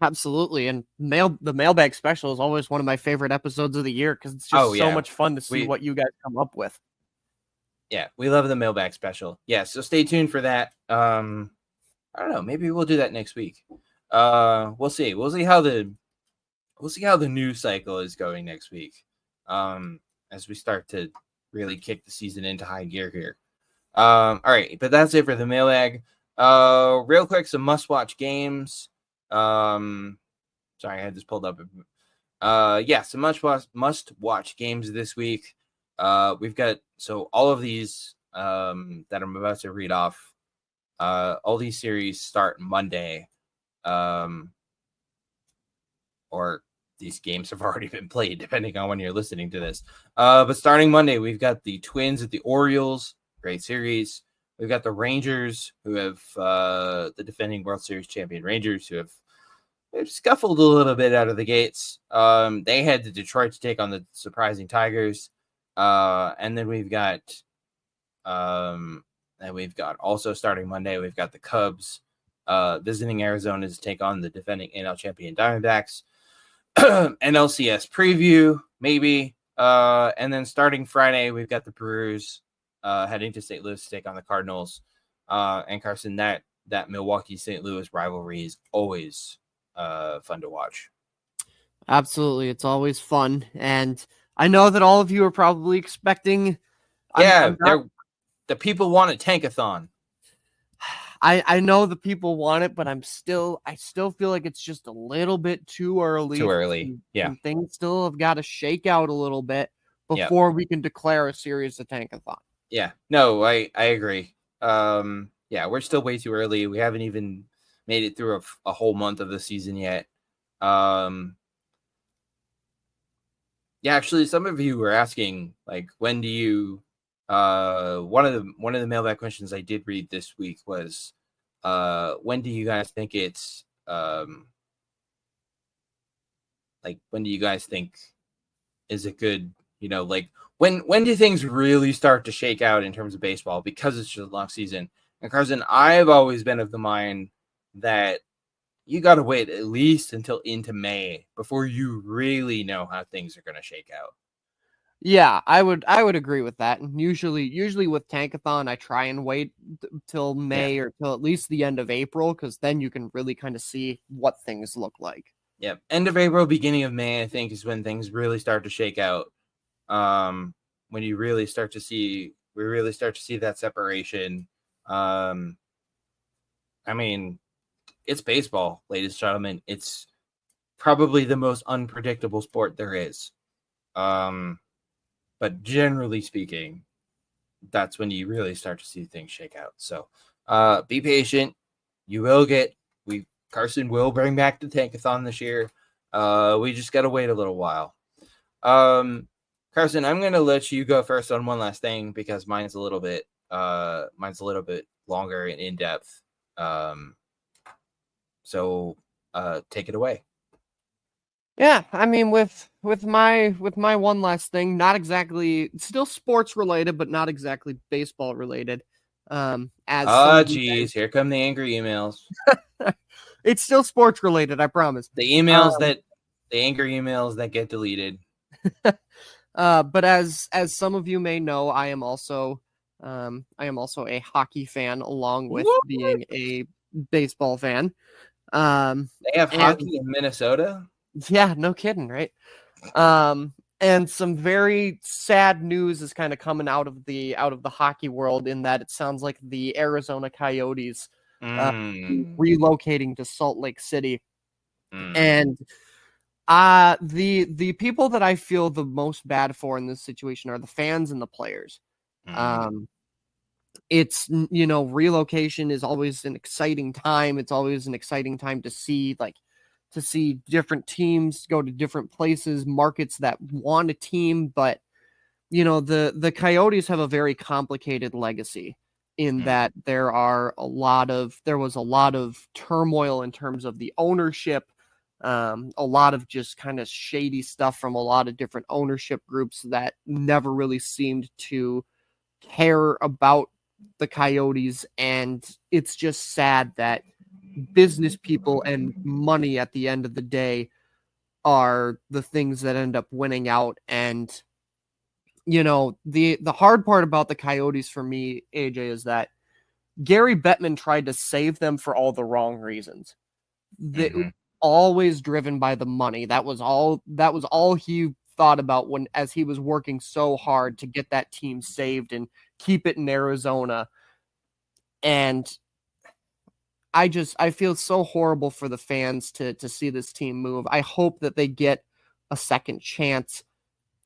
B: Absolutely. And the mailbag special is always one of my favorite episodes of the year because it's just so much fun to see what you guys come up with.
A: Yeah, we love the mailbag special. Yeah, so stay tuned for that. I don't know, maybe we'll do that next week. We'll see. We'll see how the news cycle is going next week. As we start to really kick the season into high gear here. All right, but that's it for the mailbag. Real quick, some must-watch games. Sorry, I had this pulled up. Some must-watch games this week. We've got all of these that I'm about to read off. All these series start Monday. Or these games have already been played, depending on when you're listening to this. But starting Monday, we've got the Twins at the Orioles. Great series. We've got the Rangers, who have the defending World Series champion Rangers, who they've scuffled a little bit out of the gates. They head to Detroit to take on the surprising Tigers. And then we've got also starting Monday, we've got the Cubs visiting Arizona to take on the defending NL champion Diamondbacks. NLCS preview, maybe. And then starting Friday, we've got the Brewers heading to St. Louis to take on the Cardinals. And Carson, that Milwaukee-St. Louis rivalry is always fun to watch.
B: Absolutely. It's always fun. And I know that all of you are probably expecting.
A: The people want a tankathon.
B: I know the people want it, but I still feel like it's just a little bit too early.
A: Yeah.
B: Things still have got to shake out a little bit before we can declare a series a tankathon.
A: Yeah. No, I agree. We're still way too early. We haven't even made it through a whole month of the season yet. Actually, some of you were asking, like, when do you one of the mailbag questions I did read this week was when do you guys think it's when do you guys think is a good, when do things really start to shake out in terms of baseball, because it's just a long season? And Carson, I've always been of the mind that you got to wait at least until into May before you really know how things are going to shake out.
B: Yeah, I would agree with that. And usually with Tankathon, I try and wait till May or till at least the end of April, because then you can really kind of see what things look like.
A: Yeah, end of April, beginning of May, I think, is when things really start to shake out. When you really start to see really start to see that separation. I mean, it's baseball, ladies and gentlemen. It's probably the most unpredictable sport there is. But generally speaking, that's when you really start to see things shake out. So be patient. You will get Carson will bring back the Tankathon this year. We just gotta wait a little while. Carson, I'm gonna let you go first on one last thing because mine's a little bit longer and in depth. So take it away.
B: Yeah, I mean, with my one last thing, not exactly still sports related, but not exactly baseball related. As some of you
A: Geez, here come the angry emails.
B: It's still sports related, I promise.
A: The angry emails that get deleted.
B: But as some of you may know, I am also a hockey fan, along with being a baseball fan.
A: They have hockey in Minnesota?
B: Yeah, no kidding, right? And some very sad news is kind of coming out of the hockey world, in that it sounds like the Arizona Coyotes relocating to Salt Lake City. And the people that I feel the most bad for in this situation are the fans and the players. It's, relocation is always an exciting time. It's always an exciting time to see different teams go to different places, markets that want a team. But, the Coyotes have a very complicated legacy, in that there was a lot of turmoil in terms of the ownership, a lot of just kind of shady stuff from a lot of different ownership groups that never really seemed to care about the Coyotes. And it's just sad that business people and money at the end of the day are the things that end up winning out. And the hard part about the Coyotes for me, AJ, is that Gary Bettman tried to save them for all the wrong reasons. That always driven by the money. That was all he thought about as he was working so hard to get that team saved and keep it in Arizona. And I feel so horrible for the fans to see this team move. I hope that they get a second chance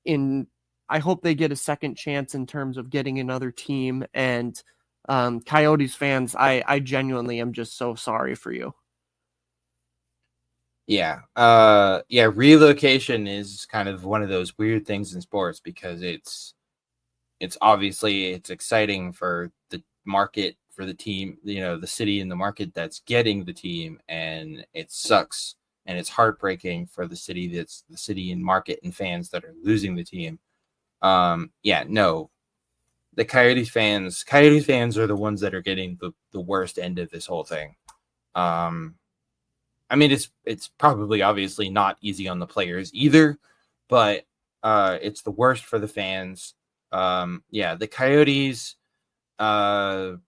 B: in terms of getting another team. And Coyotes fans, I genuinely am just so sorry for you.
A: Yeah. Relocation is kind of one of those weird things in sports, because it's obviously it's exciting for the market, for the team, the city and the market that's getting the team, and it sucks and it's heartbreaking for the city and market and fans that are losing the team. The Coyotes fans are the ones that are getting the worst end of this whole thing. I mean, it's probably obviously not easy on the players either, but it's the worst for the fans. The Coyotes,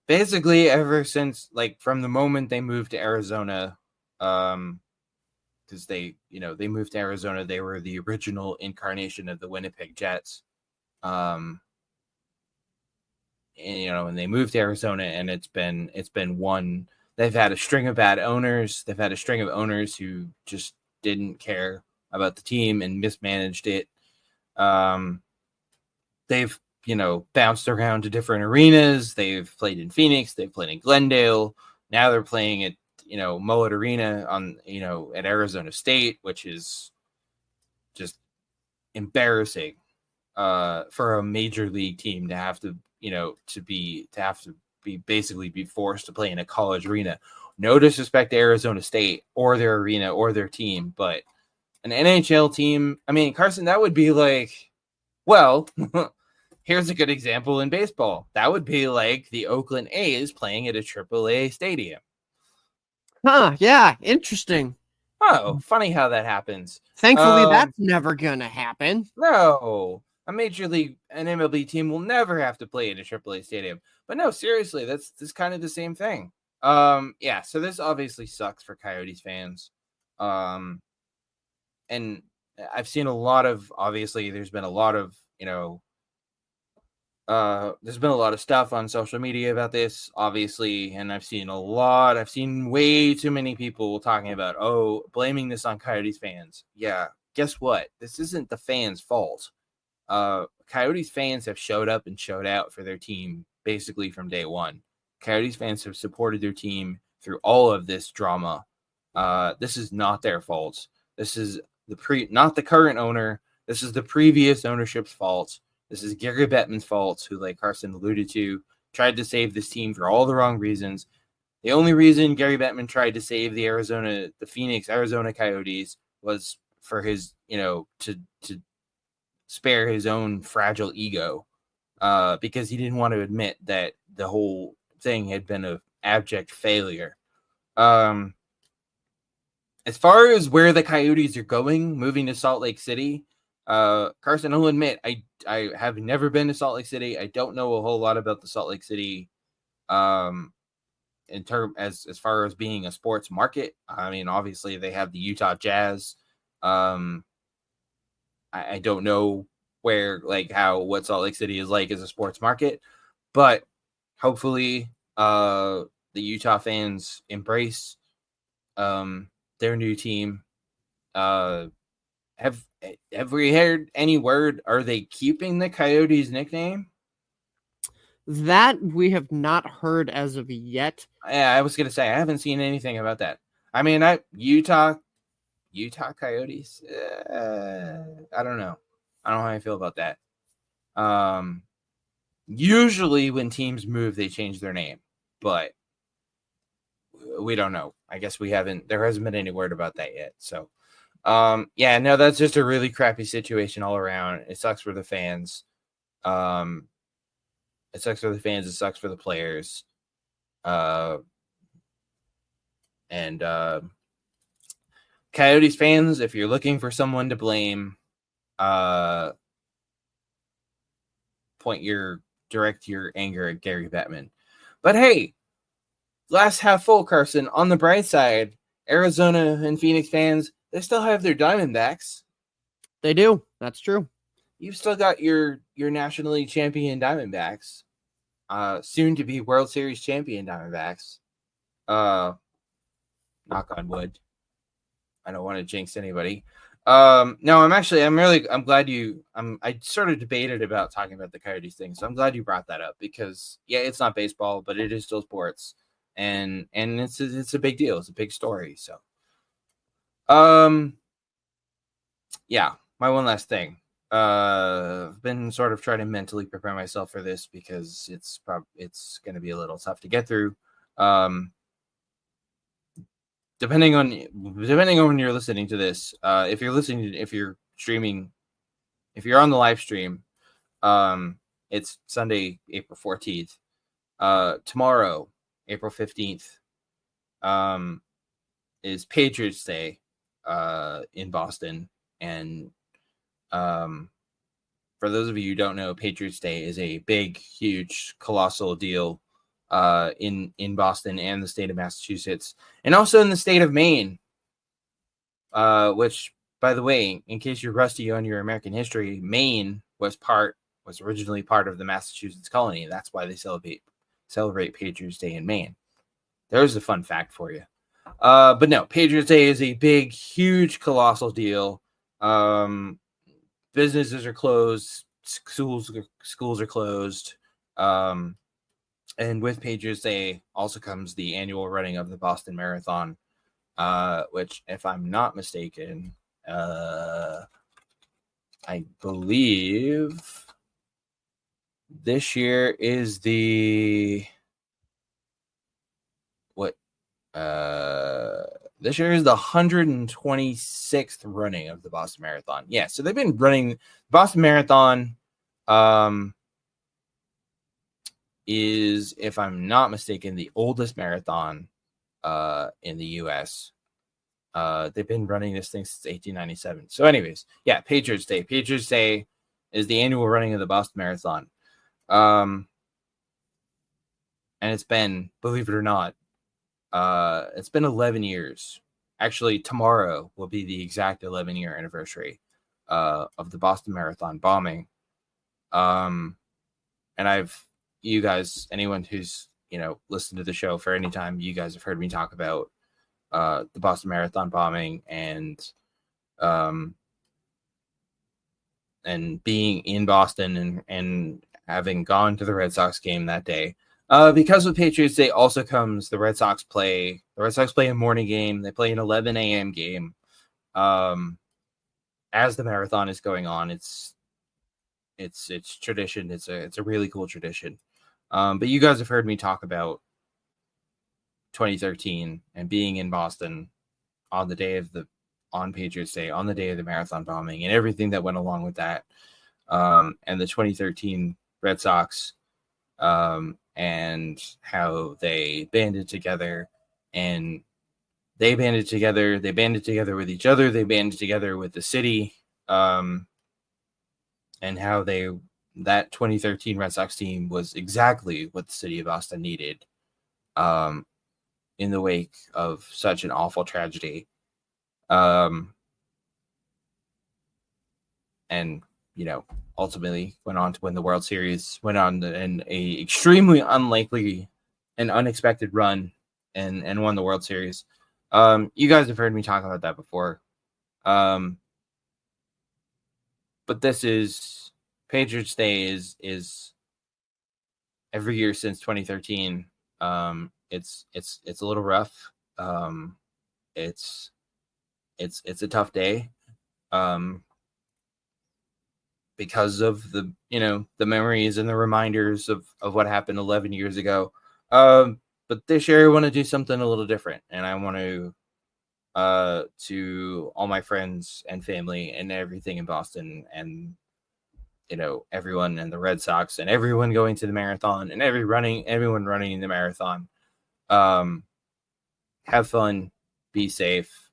A: basically ever since, like, from the moment they moved to Arizona, because they moved to Arizona, they were the original incarnation of the Winnipeg Jets. And they moved to Arizona, and it's been one. They've had a string of bad owners. They've had a string of owners who just didn't care about the team and mismanaged it. They've, bounced around to different arenas. They've played in Phoenix. They've played in Glendale. Now they're playing at, Mullet Arena at Arizona State, which is just embarrassing for a major league team to have to, basically be forced to play in a college arena. No disrespect to Arizona State or their arena or their team, but an NHL team, I mean, Carson, that would be like, well, here's a good example in baseball. That would be like the Oakland A's playing at a AAA stadium.
B: Huh, yeah, interesting.
A: Oh, funny how that happens.
B: Thankfully, that's never going to happen.
A: No, a major league, an MLB team will never have to play in a AAA stadium. But no, seriously, that's kind of the same thing. So this obviously sucks for Coyotes fans. And I've seen there's been a lot of, There's been a lot of stuff on social media about this, obviously, and I've seen way too many people talking about, blaming this on Coyotes fans. Yeah, guess what? This isn't the fans' fault. Coyotes fans have showed up and showed out for their team basically from day one. Coyotes fans have supported their team through all of this drama. This is not their fault. This is not the current owner. This is the previous ownership's fault. This is Gary Bettman's fault, who, like Carson alluded to, tried to save this team for all the wrong reasons. The only reason Gary Bettman tried to save the Phoenix, Arizona Coyotes was for his, to spare his own fragile ego, because he didn't want to admit that the whole thing had been an abject failure. As far as where the Coyotes are going, moving to Salt Lake City, Carson, I'll admit, I have never been to Salt Lake City. I don't know a whole lot about the Salt Lake City, in term as far as being a sports market. I mean, obviously they have the Utah Jazz. I don't know what Salt Lake City is like as a sports market, but hopefully, the Utah fans embrace, their new team. Have we heard any word? Are they keeping the Coyotes nickname?
B: That we have not heard as of yet.
A: Yeah, I was gonna say I haven't seen anything about that. I mean, Utah Coyotes. I don't know. I don't know how I feel about that. Usually when teams move, they change their name, but we don't know. I guess there hasn't been any word about that yet. So, yeah, no, that's just a really crappy situation all around. It sucks for the fans. It sucks for the fans. It sucks for the players. And Coyotes fans, if you're looking for someone to blame, direct your anger at Gary Bettman. But hey, glass half full, Carson. On the bright side, Arizona and Phoenix fans, they still have their Diamondbacks.
B: They do. That's true.
A: You've still got your nationally champion Diamondbacks, soon to be World Series champion Diamondbacks. Knock on wood. I don't want to jinx anybody. No, I'm glad I sort of debated about talking about the Coyotes thing, so I'm glad you brought that up, because yeah, it's not baseball, but it is still sports, and it's a big deal. It's a big story. So, yeah, my one last thing. I've been sort of trying to mentally prepare myself for this, because it's going to be a little tough to get through. Depending on when you're listening to this, if you're streaming, if you're on the live stream, it's Sunday, April 14th. Tomorrow, April 15th, is Patriots Day, in Boston. And, for those of you who don't know, Patriots Day is a big, huge, colossal deal, in Boston and the state of Massachusetts, and also in the state of Maine, which, by the way, in case you're rusty on your American history, Maine was originally part of the Massachusetts colony. That's why they celebrate Patriots Day in Maine. There's a fun fact for you. But no, Patriots Day is a big, huge, colossal deal. Businesses are closed, schools are closed. And with Patriots Day also comes the annual running of the Boston Marathon, which, if I'm not mistaken, I believe this year is the 126th running of the Boston Marathon. Yeah, so they've been running the Boston Marathon. Is, if I'm not mistaken, the oldest marathon in the U.S. They've been running this thing since 1897. So anyways, yeah, Patriots Day. Patriots Day is the annual running of the Boston Marathon. And it's been, believe it or not, it's been 11 years. Actually, tomorrow will be the exact 11-year anniversary of the Boston Marathon bombing. and you guys, anyone who's, listened to the show for any time, you guys have heard me talk about the Boston Marathon bombing and being in Boston and having gone to the Red Sox game that day. Because with Patriots Day also comes the Red Sox play. The Red Sox play a morning game. They play an 11 a.m. game. As the marathon is going on, it's tradition. It's a really cool tradition. But you guys have heard me talk about 2013 and being in Boston on Patriots Day, on the day of the marathon bombing, and everything that went along with that. And the 2013 Red Sox, and how they banded together, and they banded together with each other, they banded together with the city, and how that 2013 Red Sox team was exactly what the city of Boston needed, in the wake of such an awful tragedy. And ultimately went on to win the World Series, went on in a extremely unlikely and unexpected run, and won the World Series. You guys have heard me talk about that before. But this is Patriots Day is every year since 2013. It's a little rough. It's a tough day. Because of the memories and the reminders of what happened 11 years ago. But this year I want to do something a little different, and I want to all my friends and family and everything in Boston, and everyone and the Red Sox and everyone going to the marathon and everyone running the marathon. Have fun, be safe,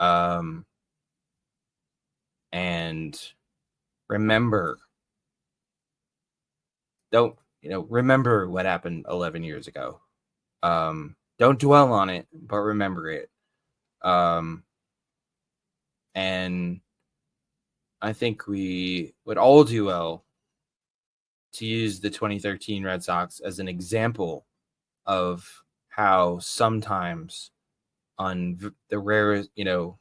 A: and remember what happened 11 years ago. Don't dwell on it, but remember it. And I think we would all do well to use the 2013 Red Sox as an example of how sometimes on the rare,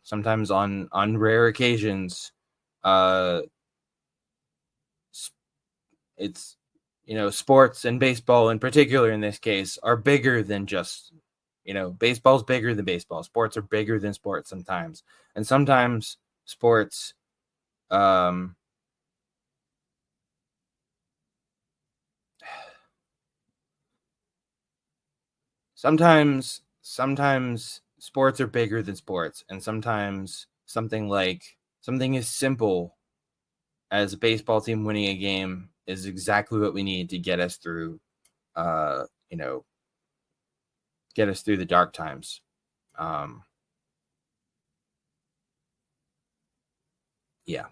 A: sometimes on rare occasions, it's sports and baseball in particular in this case are bigger than just baseball's bigger than baseball. Sports are bigger than sports sometimes, and sometimes sports sometimes sports are bigger than sports, and sometimes something as simple as a baseball team winning a game is exactly what we need to get us through, get us through the dark times. Yeah.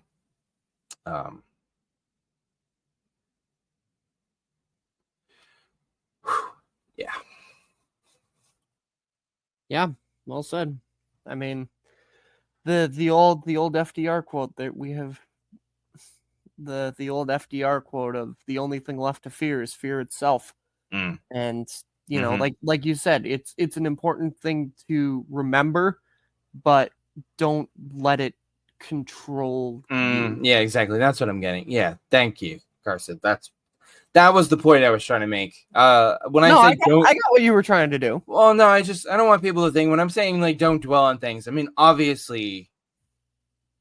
A: Yeah.
B: Yeah, well said. I mean, the old FDR quote that we have, the old FDR quote of the only thing left to fear is fear itself. And like you said, it's an important thing to remember, but don't let it control you.
A: Yeah, exactly. That's what I'm getting. Yeah, thank you, Carson. That was the point I was trying to make. I got
B: what you were trying to do.
A: Well, no, I don't want people to think when I'm saying don't dwell on things. I mean, obviously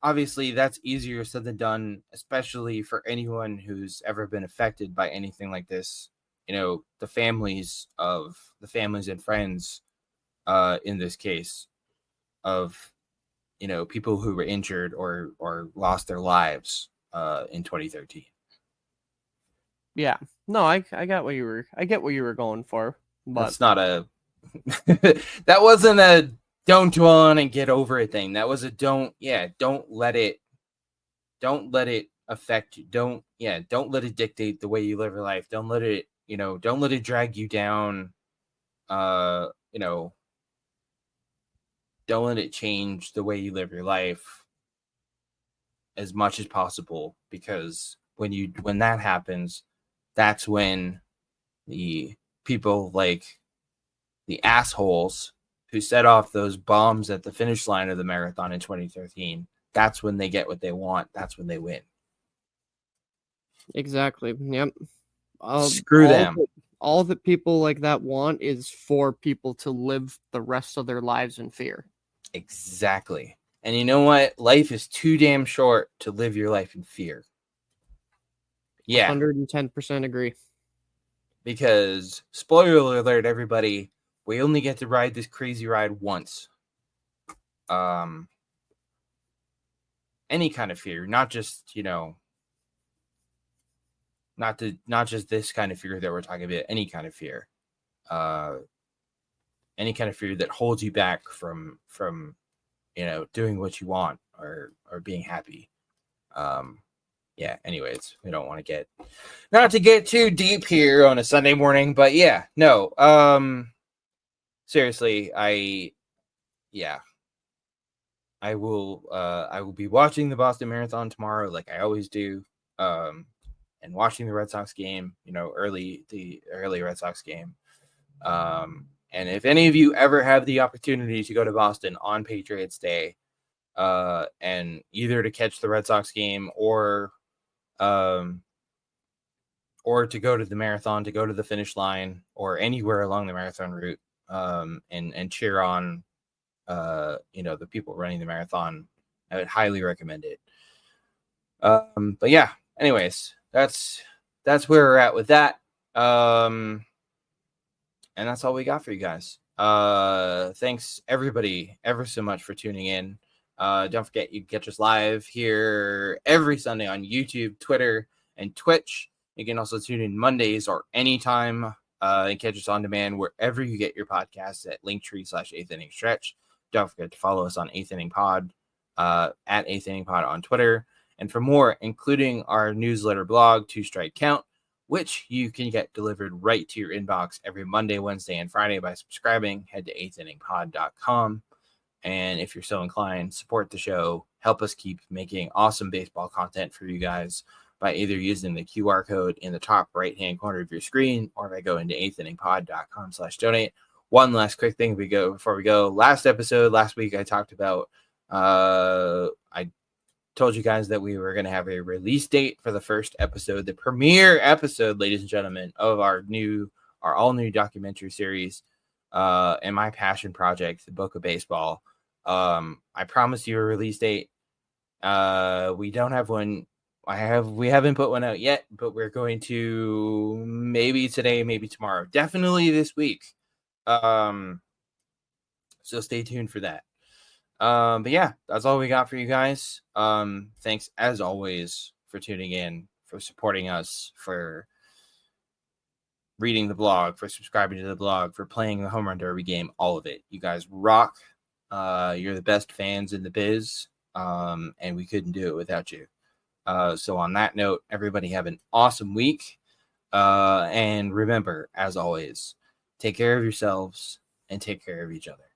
A: that's easier said than done, especially for anyone who's ever been affected by anything like this. The families and friends, in this case, of people who were injured or lost their lives in 2013.
B: Yeah, no, I got what you were going for, but
A: that's not a that wasn't a don't dwell on and get over it thing. That was a don't let it affect you. Don't let it dictate the way you live your life. Don't let it don't let it drag you down. Don't let it change the way you live your life as much as possible, because when that happens, that's when the people like the assholes who set off those bombs at the finish line of the marathon in 2013, that's when they get what they want. That's when they win.
B: Exactly. Yep.
A: Screw them.
B: All that people like that want is for people to live the rest of their lives in fear.
A: Exactly. And you know what? Life is too damn short to live your life in fear. Yeah.
B: 110% agree.
A: Because, spoiler alert, everybody, we only get to ride this crazy ride once. Any kind of fear, not just, not just this kind of fear that we're talking about, any kind of fear. Any kind of fear that holds you back from doing what you want or being happy. Yeah, anyways, we don't want to not to get too deep here on a Sunday morning, but yeah, no, seriously, I will be watching the Boston Marathon tomorrow, like I always do, and watching the Red Sox game, the early Red Sox game. And if any of you ever have the opportunity to go to Boston on Patriots Day, and either to catch the Red Sox game or to go to the marathon, to go to the finish line, or anywhere along the marathon route, and cheer on, the people running the marathon, I would highly recommend it. But yeah, anyways, that's where we're at with that. And that's all we got for you guys. Thanks everybody ever so much for tuning in. Don't forget, you can catch us live here every Sunday on YouTube, Twitter, and Twitch. You can also tune in Mondays or anytime, and catch us on demand wherever you get your podcasts at Linktree/8th Inning Stretch. Don't forget to follow us on 8th Inning Pod, at 8th Inning Pod on Twitter. And for more, including our newsletter blog, 2 Strike Count, which you can get delivered right to your inbox every Monday, Wednesday, and Friday by subscribing, head to 8thinningpod.com. And if you're so inclined, support the show. Help us keep making awesome baseball content for you guys by either using the QR code in the top right-hand corner of your screen or by going to 8thinningpod.com/donate. One last quick thing before we go. Last week, I talked about, I told you guys that we were going to have a release date for the first episode, the premiere episode, ladies and gentlemen, of our all new documentary series, and my passion project, the Book of Baseball. I promised you a release date. We don't have one. We haven't put one out yet, but we're going to, maybe today, maybe tomorrow, definitely this week. So stay tuned for that. But yeah, that's all we got for you guys. Thanks as always for tuning in, for supporting us, for reading the blog, for subscribing to the blog, for playing the Home Run Derby game, all of it. You guys rock. You're the best fans in the biz. And we couldn't do it without you. So on that note, everybody have an awesome week. And remember, as always, take care of yourselves and take care of each other.